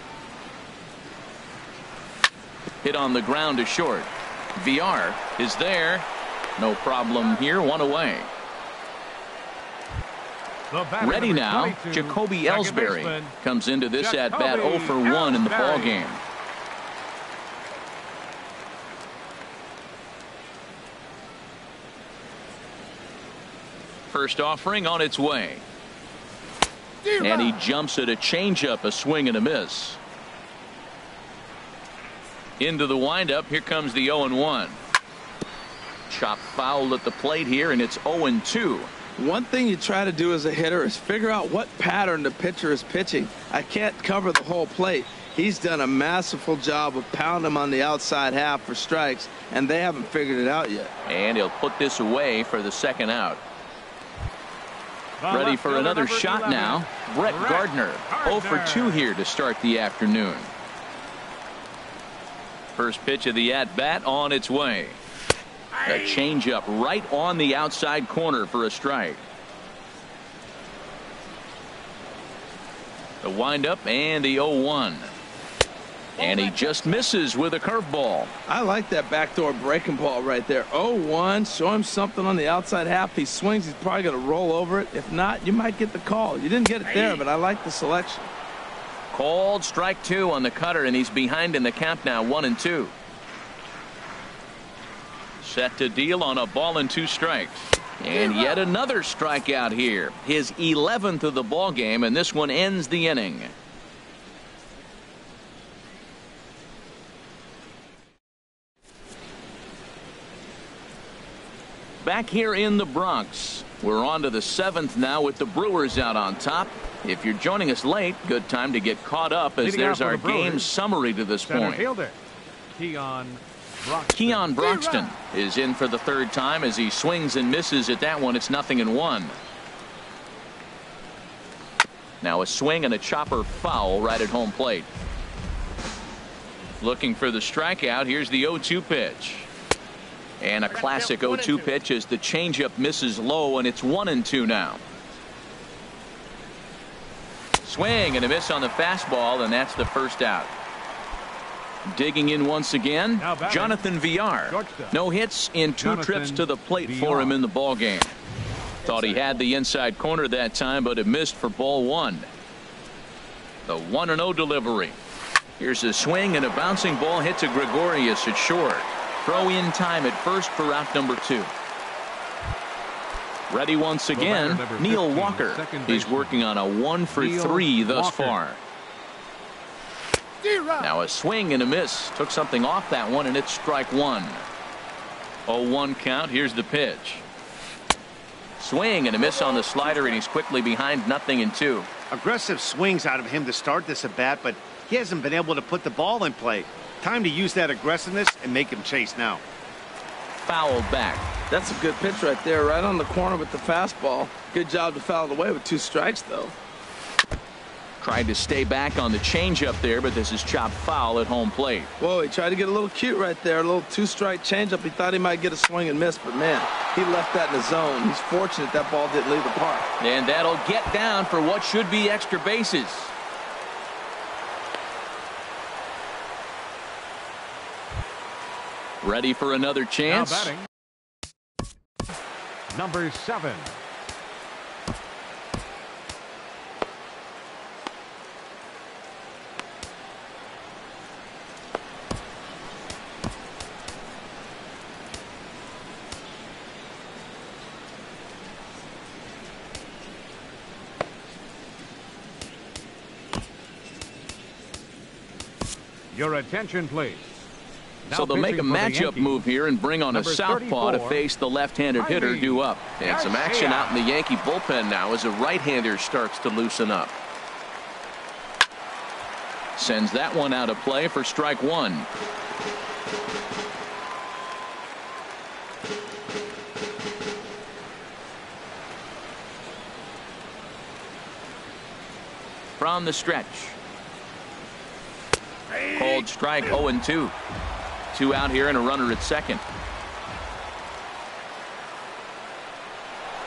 Speaker 1: Hit on the ground to short. VR is there. No problem here. 1 away. Ready now, Jacoby Ellsbury comes into this at-bat 0 for 1 in the ball game. First offering on its way. And he jumps at a changeup, a swing and a miss. Into the windup. Here comes the 0-1. Chop foul at the plate here, and it's 0-2.
Speaker 2: One thing you try to do as a hitter is figure out what pattern the pitcher is pitching. I can't cover the whole plate. He's done a masterful job of pounding him on the outside half for strikes, and they haven't figured it out yet.
Speaker 1: And he'll put this away for the second out. Ready for another shot now. Brett Gardner, 0 for 2 here to start the afternoon. First pitch of the at-bat on its way. A changeup right on the outside corner for a strike. The windup and the 0-1. And he just misses with a curveball.
Speaker 2: I like that backdoor breaking ball right there. 0-1. Show him something on the outside half. He swings. He's probably going to roll over it. If not, you might get the call. You didn't get it there, but I like the selection.
Speaker 1: Called strike 2 on the cutter, and he's behind in the count now, 1-2. Set to deal on a ball and 2 strikes. And yet another strikeout here. His 11th of the ball game, and this one ends the inning. Back here in the Bronx, we're on to the 7th now with the Brewers out on top. If you're joining us late, good time to get caught up as there's our game summary to this point.
Speaker 4: Fielder,
Speaker 1: Keon Broxton is in for the 3rd time as he swings and misses at that one. It's 0-1. Now a swing and a chopper foul right at home plate. Looking for the strikeout. Here's the 0-2 pitch. And a classic 0-2 pitch as the changeup misses low, and it's 1-2 now. Swing and a miss on the fastball, and that's the first out. Digging in once again, Jonathan VR. No hits in 2 trips to the plate for him in the ball game. Thought he had the inside corner that time, but it missed for ball 1. The 1-0 delivery. Here's a swing, and a bouncing ball hits a Gregorius at short. Throw in time at first for out number 2. Ready once again, Neil Walker. He's working on a 1 for 3 thus far. Now a swing and a miss. Took something off that one, and it's strike 1. 0-1 count. Here's the pitch. Swing and a miss on the slider, and he's quickly behind 0-2.
Speaker 3: Aggressive swings out of him to start this at bat, but he hasn't been able to put the ball in play. Time to use that aggressiveness and make him chase now.
Speaker 1: Fouled back.
Speaker 2: That's a good pitch right there, right on the corner with the fastball. Good job to foul it away with 2 strikes, though.
Speaker 1: Tried to stay back on the changeup there, but this is chopped foul at home plate.
Speaker 2: Whoa, he tried to get a little cute right there. A little 2-strike changeup. He thought he might get a swing and miss, but man, he left that in the zone. He's fortunate that ball didn't leave the park.
Speaker 1: And that'll get down for what should be extra bases. Ready for another chance.
Speaker 4: Now batting, number 7. Your attention, please. Now
Speaker 1: So they'll make a
Speaker 4: pitching for the
Speaker 1: matchup
Speaker 4: Yankees,
Speaker 1: move here and bring on a
Speaker 4: number
Speaker 1: southpaw to
Speaker 4: 34,
Speaker 1: face the left-handed hitter due up. And some action out in the Yankee bullpen now as a right-hander starts to loosen up. Sends that one out of play for strike one. From the stretch. Called strike 0-2. 2 out here and a runner at second.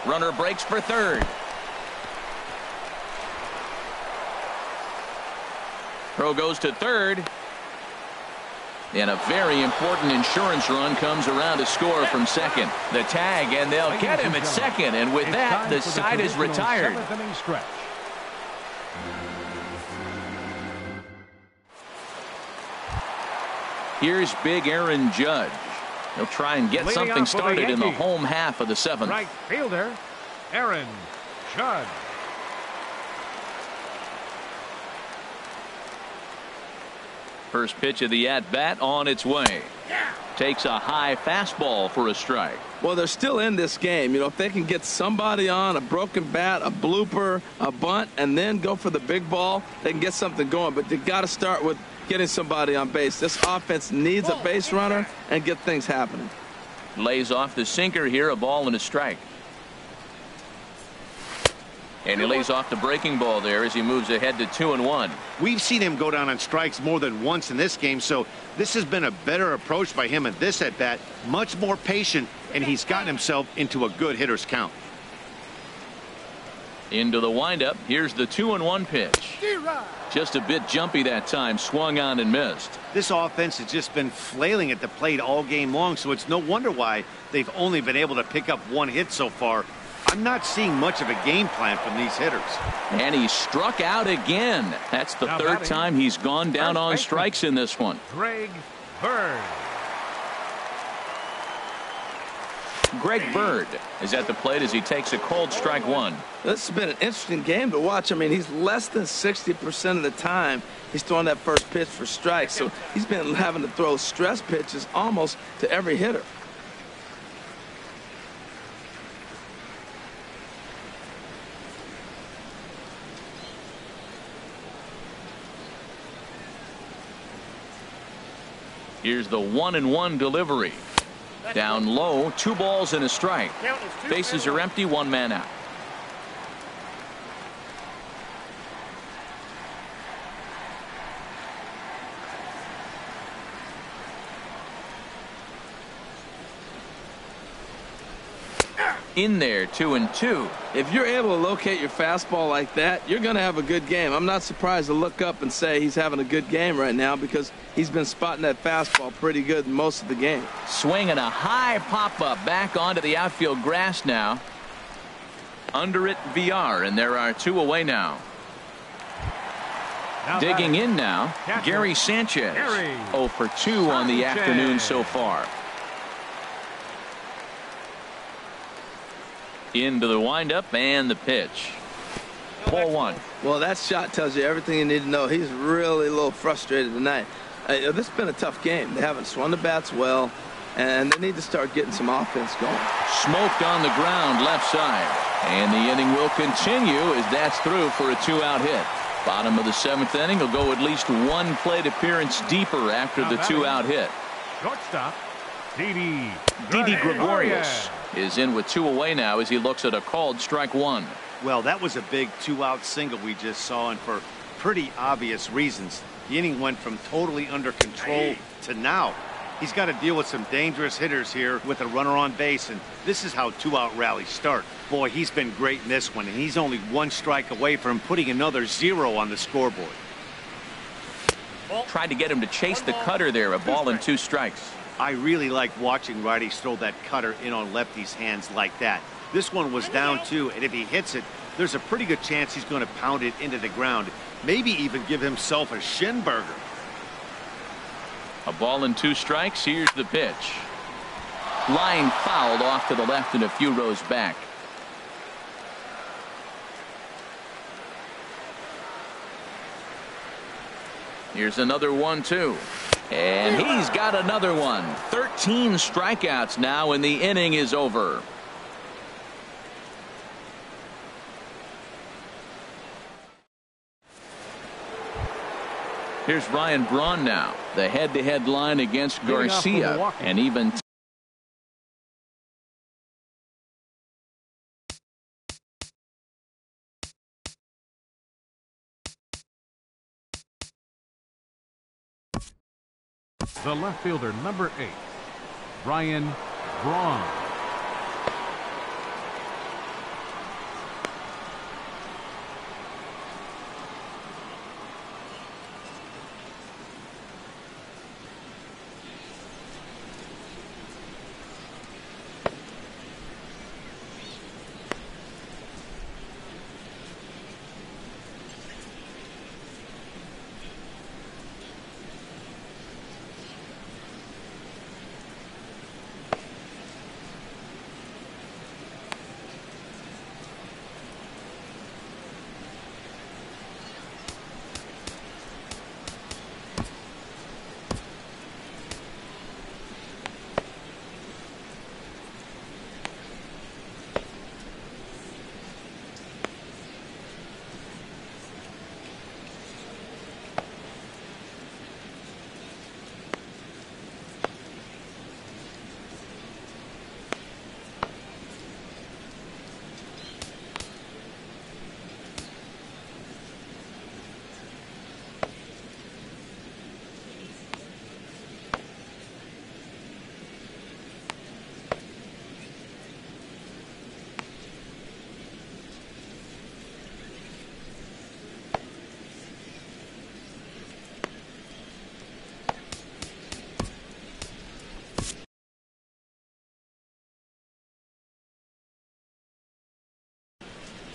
Speaker 1: Runner breaks for third. Throw goes to third. And a very important insurance run comes around to score from second. The tag, and they'll get him at second. And with that, the side is retired. Here's big Aaron Judge. He'll try and get something started in the home half of the seventh.
Speaker 4: Right fielder, Aaron Judge.
Speaker 1: First pitch of the at-bat on its way. Takes a high fastball for a strike.
Speaker 2: Well, they're still in this game. You know, if they can get somebody on, a broken bat, a blooper, a bunt, and then go for the big ball, they can get something going. But they got to start with getting somebody on base. This offense needs a base runner and get things happening.
Speaker 1: Lays off the sinker here, a ball and a strike. And he lays off the breaking ball there as he moves ahead to 2-1.
Speaker 3: We've seen him go down on strikes more than once in this game, so this has been a better approach by him at this at-bat. Much more patient, and he's gotten himself into a good hitter's count.
Speaker 1: Into the windup. Here's the 2-1 pitch. Just a bit jumpy that time. Swung on and missed.
Speaker 3: This offense has just been flailing at the plate all game long, so it's no wonder why they've only been able to pick up one hit so far. I'm not seeing much of a game plan from these hitters.
Speaker 1: And he struck out again. That's the third time he's gone down on strikes in this one.
Speaker 4: Greg Bird.
Speaker 1: Greg Bird is at the plate as he takes a cold strike one.
Speaker 2: This has been an interesting game to watch. I mean, he's less than 60% of the time he's throwing that first pitch for strikes. So he's been having to throw stress pitches almost to every hitter.
Speaker 1: Here's the 1-1 delivery. Down low, 2 balls and a strike. Bases are empty, 1 man out. In there, 2-2.
Speaker 2: If you're able to locate your fastball like that, you're going to have a good game. I'm not surprised to look up and say he's having a good game right now because he's been spotting that fastball pretty good most of the game.
Speaker 1: Swinging a high pop-up back onto the outfield grass now. Under it, VR, and there are 2 away now. Digging in now, Gary Sanchez. 0 for 2 on the afternoon so far. Into the windup and the pitch. Ball 1.
Speaker 2: Well, that shot tells you everything you need to know. He's really a little frustrated tonight. This has been a tough game. They haven't swung the bats well, and they need to start getting some offense going.
Speaker 1: Smoked on the ground left side. And the inning will continue as that's through for a 2-out hit. Bottom of the 7th inning will go at least 1 plate appearance deeper after the 2-out hit.
Speaker 4: Shortstop, Didi
Speaker 1: Gregorius is in with 2 away now as he looks at a called strike 1.
Speaker 3: Well, that was a big 2-out single we just saw, and for pretty obvious reasons. The inning went from totally under control to now. He's got to deal with some dangerous hitters here with a runner on base, and this is how 2-out rallies start. Boy, he's been great in this one, and he's only 1 strike away from putting another 0 on the scoreboard.
Speaker 1: Tried to get him to chase the cutter there, a ball and 2 strikes.
Speaker 3: I really like watching righties throw that cutter in on lefties' hands like that. This one was down 2, and if he hits it, there's a pretty good chance he's going to pound it into the ground, maybe even give himself a shin burger.
Speaker 1: A ball and 2 strikes. Here's the pitch. Line fouled off to the left and a few rows back. Here's another 1-2. And he's got another one. 13 strikeouts now, and the inning is over. Here's Ryan Braun now. The head-to-head line against Garcia. And even
Speaker 4: the left fielder, number 8, Ryan Braun.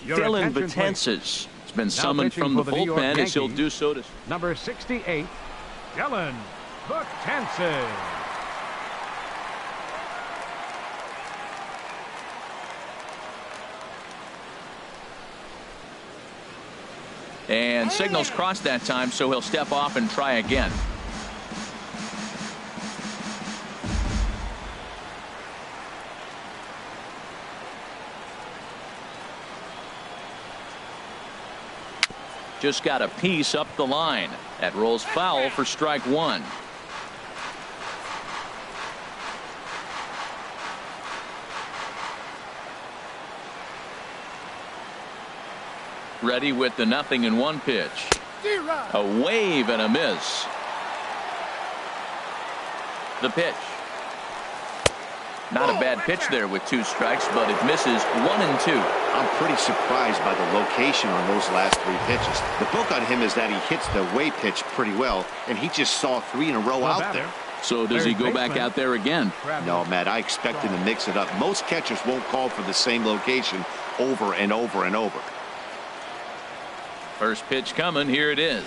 Speaker 1: Dylan Betances has been summoned from the bullpen as he'll do so to
Speaker 4: number 68, Dylan Betances.
Speaker 1: And signals crossed that time, so he'll step off and try again. Just got a piece up the line. That rolls foul for strike one. Ready with the 0-1 pitch. A wave and a miss. The pitch. Not a bad pitch there with 2 strikes, but it misses 1 and 2.
Speaker 3: I'm pretty surprised by the location on those last 3 pitches. The book on him is that he hits the way pitch pretty well, and he just saw 3 in a row out there.
Speaker 1: So does he go back out there again?
Speaker 3: No, Matt, I expect him to mix it up. Most catchers won't call for the same location over and over and over.
Speaker 1: First pitch coming. Here it is.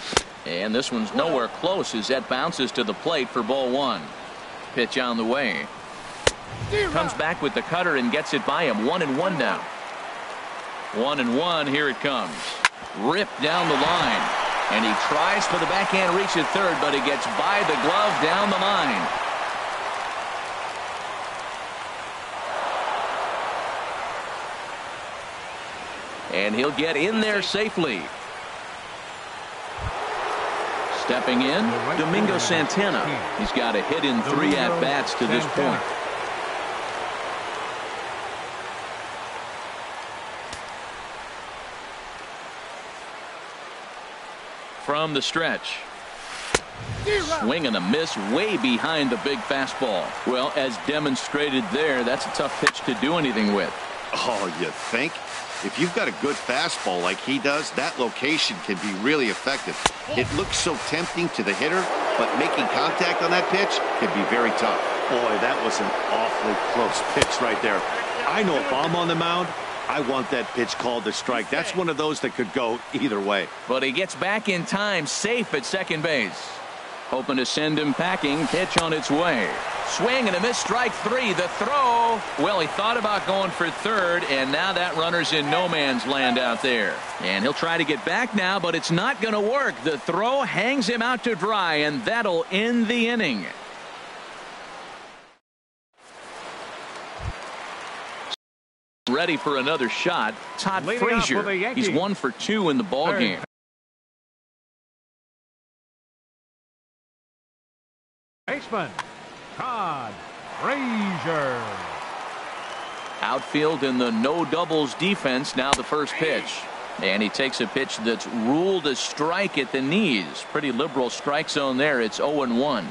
Speaker 1: And this one's nowhere close as that bounces to the plate for ball 1. Pitch on the way. Comes back with the cutter and gets it by him. 1-1 now. 1-1. Here it comes. Ripped down the line. And he tries for the backhand reach at third, but he gets by the glove down the line. And he'll get in there safely. Stepping in, Domingo Santana. He's got a hit in 3 at-bats to this point. From the stretch. Swing and a miss way behind the big fastball. Well, as demonstrated there, that's a tough pitch to do anything with.
Speaker 3: Oh, you think? If you've got a good fastball like he does, that location can be really effective. It looks so tempting to the hitter, but making contact on that pitch can be very tough. Boy, that was an awfully close pitch right there. I know if I'm on the mound, I want that pitch called a strike. That's one of those that could go either way.
Speaker 1: But he gets back in time, safe at second base. Hoping to send him packing. Pitch on its way. Swing and a miss. Strike three. The throw. Well, he thought about going for third, and now that runner's in no man's land out there. And he'll try to get back now, but it's not going to work. The throw hangs him out to dry, and that'll end the inning. Ready for another shot. Todd Frazier. He's 1 for 2 in the ball game.
Speaker 4: Baseman Todd Frazier.
Speaker 1: Outfield in the no doubles defense. Now the first pitch. And he takes a pitch that's ruled a strike at the knees. Pretty liberal strike zone there. It's 0-1.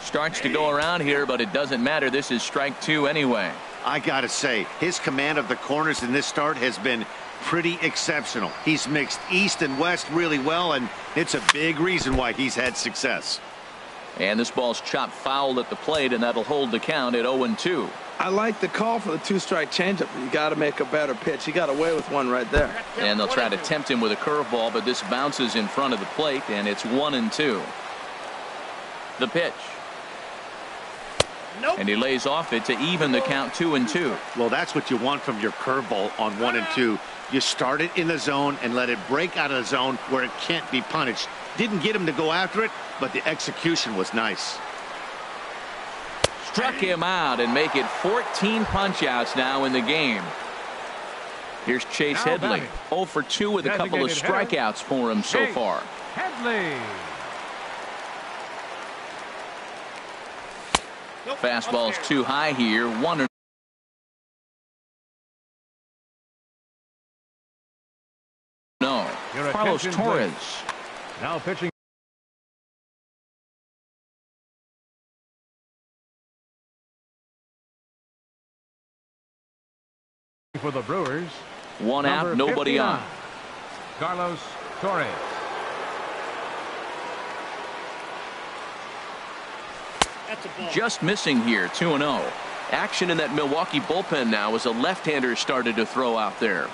Speaker 1: Starts to go around here, but it doesn't matter. This is strike two anyway.
Speaker 3: I gotta say, his command of the corners in this start has been pretty exceptional. He's mixed east and west really well, and it's a big reason why he's had success.
Speaker 1: And this ball's chopped foul at the plate, and that'll hold the count at 0-2.
Speaker 2: I like the call for the two-strike changeup. You got to make a better pitch. He got away with one right there.
Speaker 1: And they'll try to tempt him with a curveball, but this bounces in front of the plate, and it's 1-2. The pitch.
Speaker 5: Nope.
Speaker 1: And he lays off it to even the count 2-2.
Speaker 3: Well, that's what you want from your curveball on 1 and 2. You start it in the zone and let it break out of the zone where it can't be punished. Didn't get him to go after it, but the execution was nice.
Speaker 1: Struck him out and make it 14 punch-outs now in the game. Here's Chase Headley. 0 for 2 with a couple of strikeouts for him so far.
Speaker 4: Headley.
Speaker 1: Fastball's too high here. 1. No. Carlos Torres.
Speaker 4: Now pitching. For the Brewers.
Speaker 1: 1 out, nobody
Speaker 4: 59.
Speaker 1: on.
Speaker 4: Carlos Torres.
Speaker 1: Just missing here, 2-0. Action in that Milwaukee bullpen now as a left-hander started to throw out there.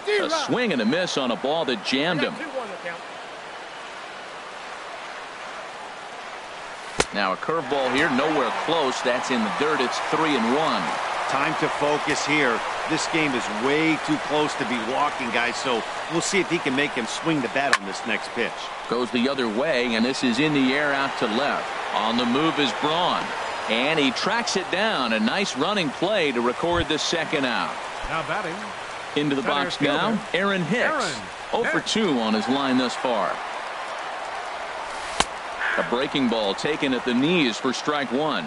Speaker 1: A swing and a miss on a ball that jammed him. Now a curveball here, nowhere close. That's in the dirt. It's 3-1.
Speaker 3: Time to focus here. This game is way too close to be walking, guys, so we'll see if he can make him swing the bat on this next pitch.
Speaker 1: Goes the other way, and this is in the air out to left. On the move is Braun, and he tracks it down. A nice running play to record the second out.
Speaker 4: Now batting.
Speaker 1: Into the box now, Aaron Hicks. 0 for 2 on his line thus far. A breaking ball taken at the knees for strike 1.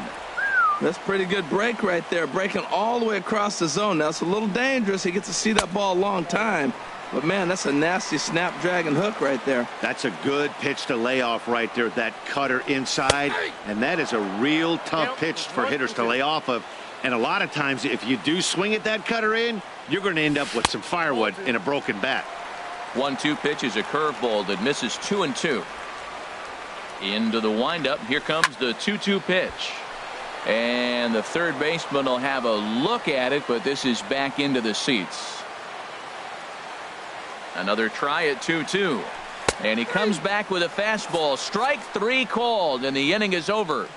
Speaker 2: That's a pretty good break right there, breaking all the way across the zone. Now it's a little dangerous. He gets to see that ball a long time, but man, that's a nasty snapdragon hook right there.
Speaker 3: That's a good pitch to lay off right there, that cutter inside, and that is a real tough pitch for hitters to lay off of. And a lot of times if you do swing at that cutter in, you're going to end up with some firewood in a broken bat.
Speaker 1: 1-2 pitch is a curveball that misses 2-2. Into the windup. Here comes the 2-2 pitch. And the third baseman will have a look at it, but this is back into the seats. Another try at 2-2. And he comes back with a fastball. Strike 3 called, and the inning is over.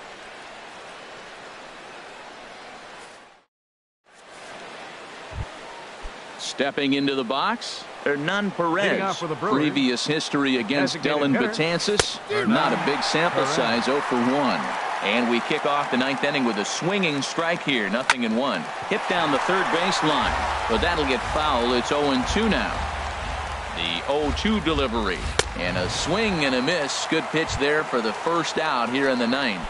Speaker 1: Stepping into the box, Hernan Perez. Previous history against Dylan Betances. Not a big sample size, 0 for 1. And we kick off the 9th inning with a swinging strike here, 0-1. Hit down the third baseline, but that'll get foul. It's 0-2 now. The 0-2 delivery, and a swing and a miss. Good pitch there for the first out here in the 9th.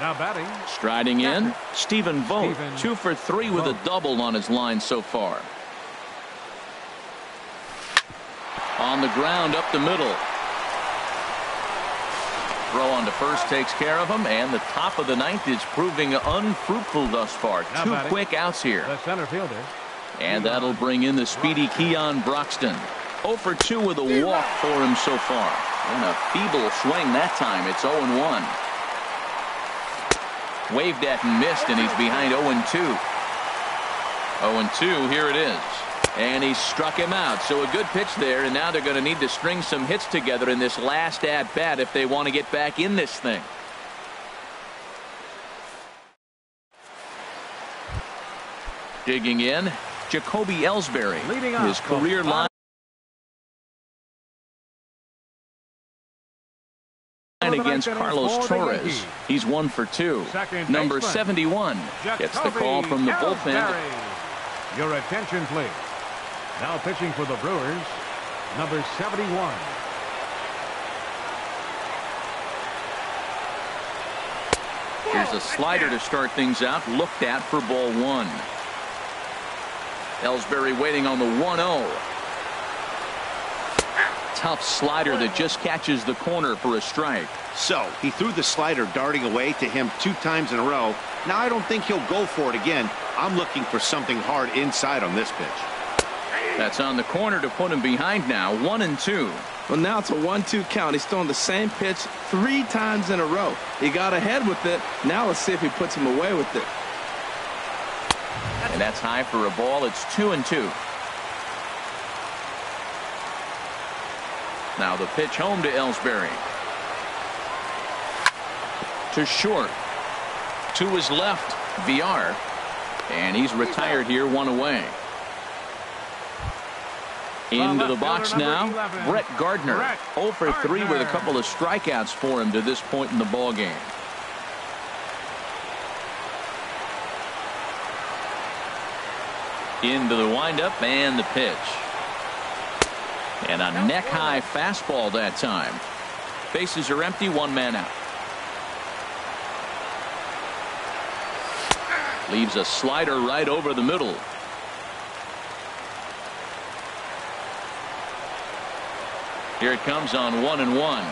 Speaker 4: Now batting.
Speaker 1: Striding in, Stephen Vogt. 2 for 3 with a double on his line so far. On the ground up the middle. Throw on to first takes care of him, and the top of the 9th is proving unfruitful thus far. 2 quick outs here.
Speaker 4: The center fielder.
Speaker 1: And that'll bring in the speedy Keon Broxton. 0 for 2 with a walk for him so far. And a feeble swing that time. It's 0-1. Waved at and missed, and he's behind 0-2. 0-2, here it is. And he struck him out. So a good pitch there, and now they're going to need to string some hits together in this last at-bat if they want to get back in this thing. Digging in, Jacoby Ellsbury. His career line against Carlos Torres. He's 1 for 2. Number 71 gets the call from the bullpen.
Speaker 4: Your attention, please. Now pitching for the Brewers, number 71.
Speaker 1: Here's a slider to start things out, looked at for ball 1. Ellsbury waiting on the 1-0. Tough slider that just catches the corner for a strike.
Speaker 3: So he threw the slider darting away to him 2 times in a row. Now I don't think he'll go for it again. I'm looking for something hard inside on this pitch.
Speaker 1: That's on the corner to put him behind now. 1-2.
Speaker 2: Well, now it's a 1-2 count. He's throwing the same pitch 3 times in a row. He got ahead with it. Now let's see if he puts him away with it.
Speaker 1: And that's high for a ball. It's 2-2. Now the pitch home to Ellsbury. To short. To his left, VR. And he's retired here, 1 away. Into the box now, Brett Gardner. 0 for 3 with a couple of strikeouts for him to this point in the ball game. Into the windup and the pitch. And a neck-high fastball that time. Bases are empty, 1 man out. Leaves a slider right over the middle. Here it comes on 1-1.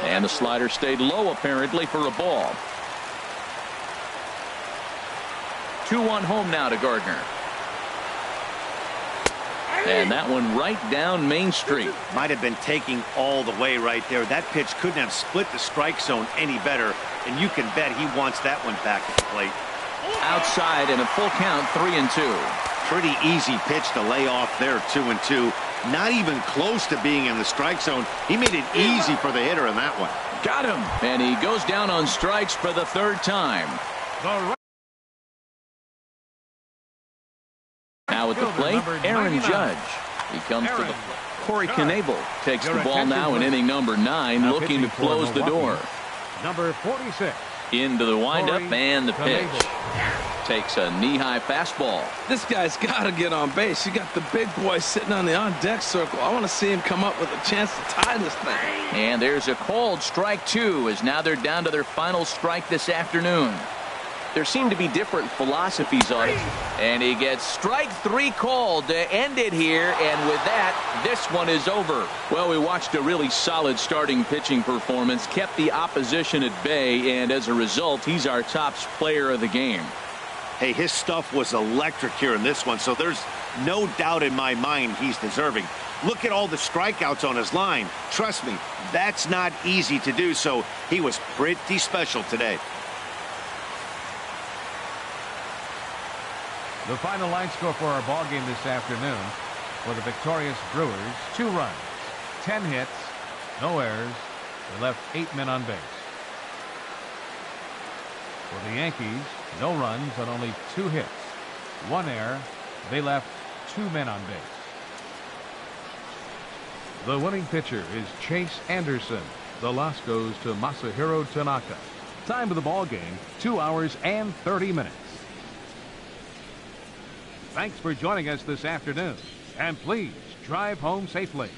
Speaker 1: And the slider stayed low apparently for a ball. 2-1 home now to Gardner. And that one right down Main Street.
Speaker 3: Might have been taking all the way right there. That pitch couldn't have split the strike zone any better. And you can bet he wants that one back at the plate.
Speaker 1: Outside and a full count, 3-2.
Speaker 3: Pretty easy pitch to lay off there, 2-2. Not even close to being in the strike zone. He made it easy for the hitter in that one.
Speaker 1: Got him. And he goes down on strikes for the 3rd time. Now at the plate, Aaron Judge. He comes to the plate. Corey Knebel takes the ball now in inning number 9, looking to close the door.
Speaker 4: Number 46.
Speaker 1: Into the windup and the pitch. Takes a knee-high fastball.
Speaker 2: This guy's got to get on base. You got the big boy sitting on the on-deck circle. I want to see him come up with a chance to tie this thing.
Speaker 1: And there's a called strike 2 as now they're down to their final strike this afternoon.
Speaker 6: There seem to be different philosophies on it.
Speaker 1: And he gets strike 3 called to end it here, and with that, this one is over. Well, we watched a really solid starting pitching performance, kept the opposition at bay, and as a result, he's our top player of the game.
Speaker 3: Hey, his stuff was electric here in this one, so there's no doubt in my mind he's deserving. Look at all the strikeouts on his line. Trust me, that's not easy to do, so he was pretty special today.
Speaker 4: The final line score for our ball game this afternoon for the victorious Brewers: 2 runs, 10 hits, no errors. They left 8 men on base. For the Yankees, no runs and only 2 hits, 1 error. They left 2 men on base. The winning pitcher is Chase Anderson. The loss goes to Masahiro Tanaka. Time of the ball game, 2 hours and 30 minutes. Thanks for joining us this afternoon, and please drive home safely.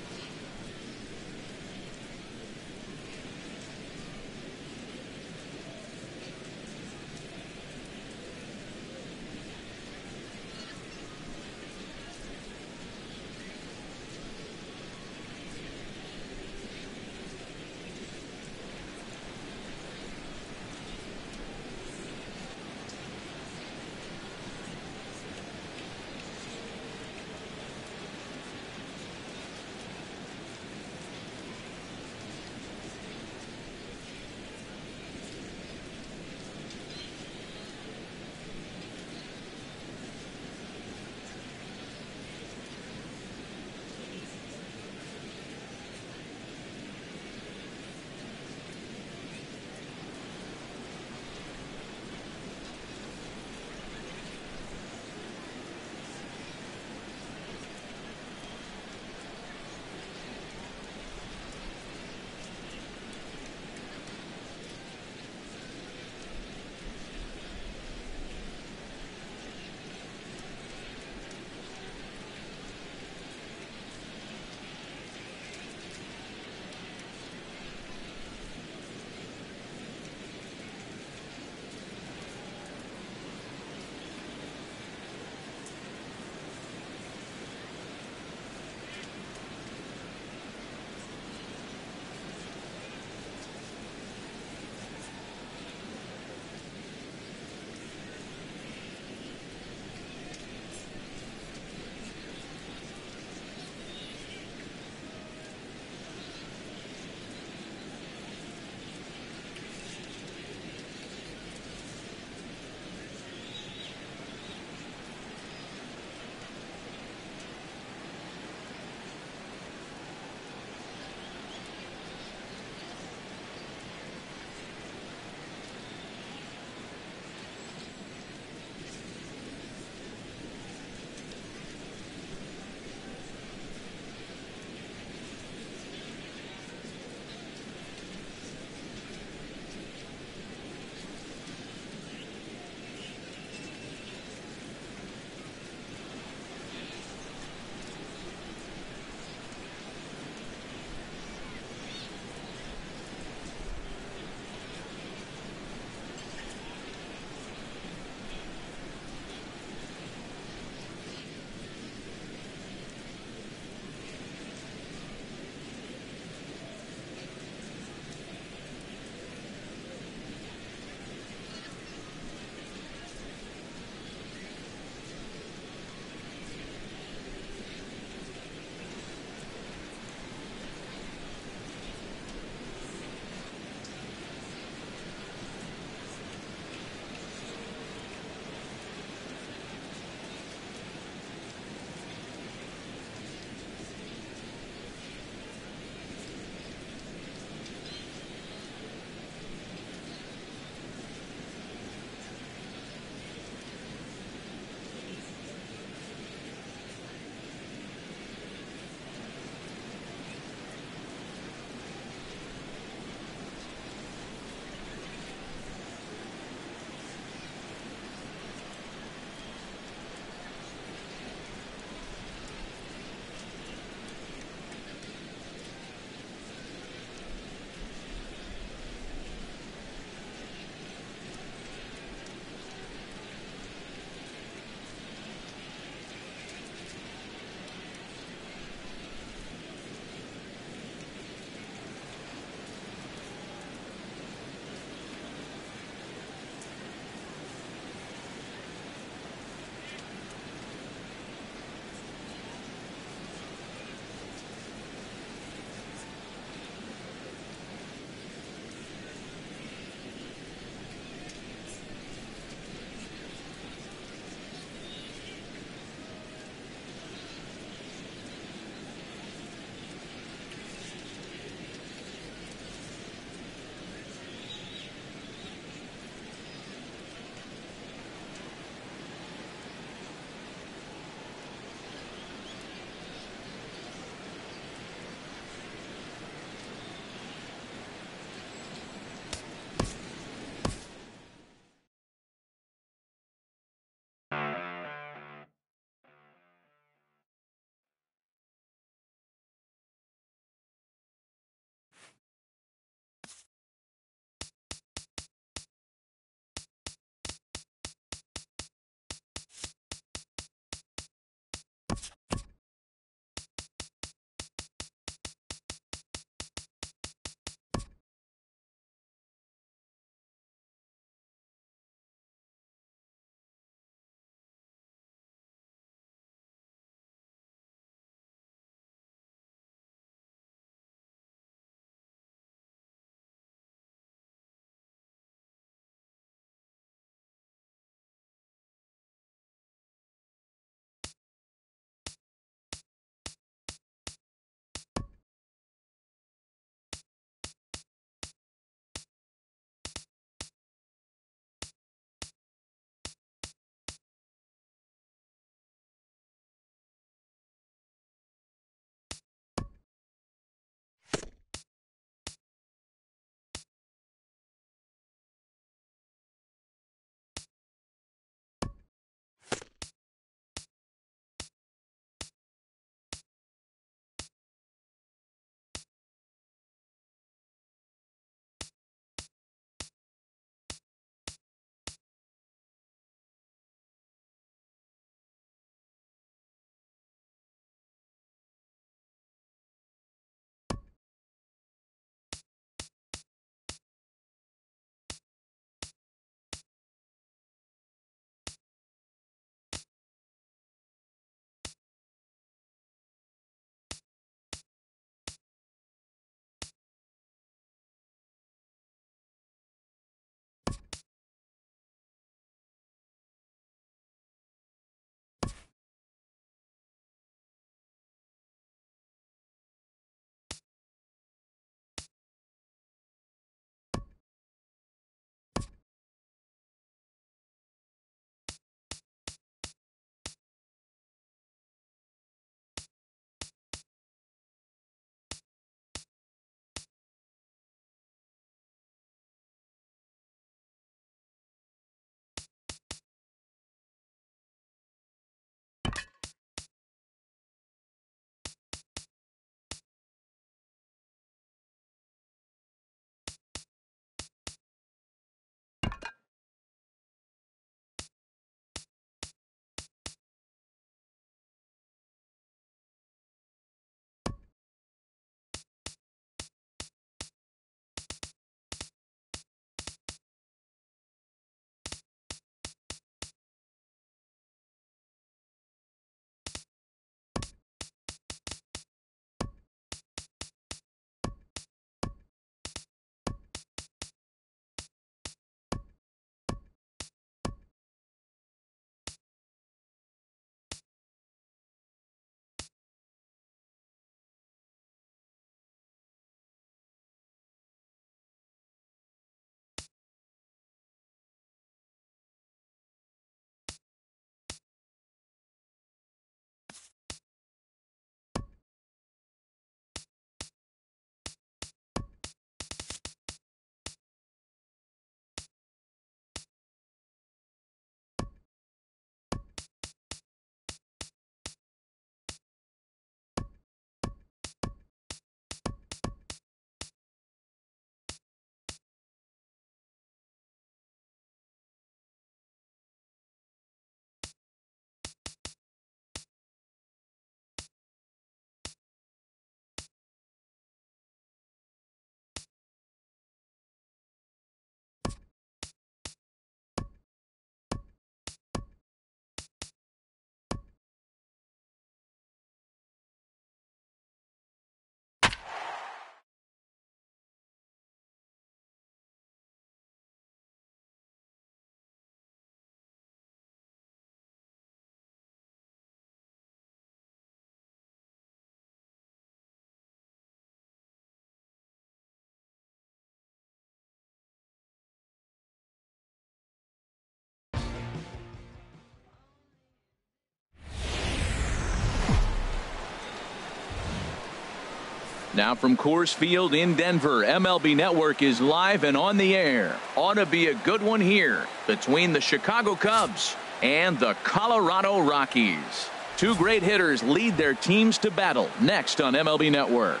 Speaker 1: Now from Coors Field in Denver, MLB Network is live and on the air. Ought to be a good one here between the Chicago Cubs and the Colorado Rockies. Two great hitters lead their teams to battle next on MLB Network.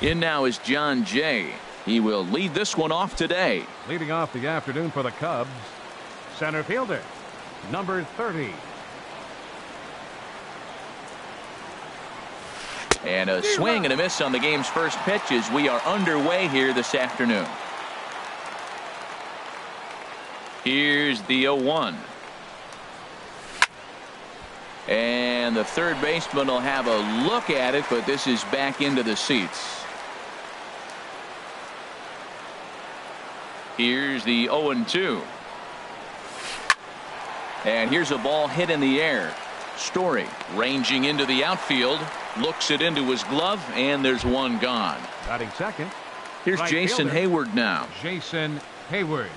Speaker 1: In now is John Jay. He will lead this one off today.
Speaker 4: Leading off the afternoon for the Cubs, center fielder, number 30.
Speaker 1: And a swing and a miss on the game's first pitch as we are underway here this afternoon. Here's the 0-1. And the third baseman will have a look at it, but this is back into the seats. Here's the 0-2. And here's a ball hit in the air. Story ranging into the outfield, looks it into his glove, and there's one gone.
Speaker 4: Batting second.
Speaker 1: Here's
Speaker 4: Right
Speaker 1: Jason
Speaker 4: fielder,
Speaker 1: Hayward now.
Speaker 4: Jason Hayward.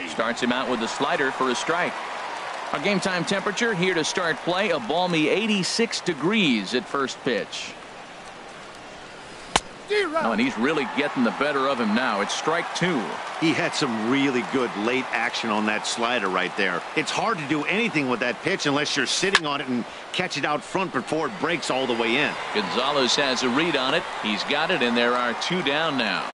Speaker 1: Starts him out with the slider for a strike. Our game time temperature here to start play, a balmy 86 degrees at first pitch. Oh, and he's really getting the better of him now. It's strike two.
Speaker 3: He had some really good late action on that slider right there. It's hard to do anything with that pitch unless you're sitting on it and catch it out front before it breaks all the way in.
Speaker 1: Gonzalez has a read on it. He's got it, and there are two down now.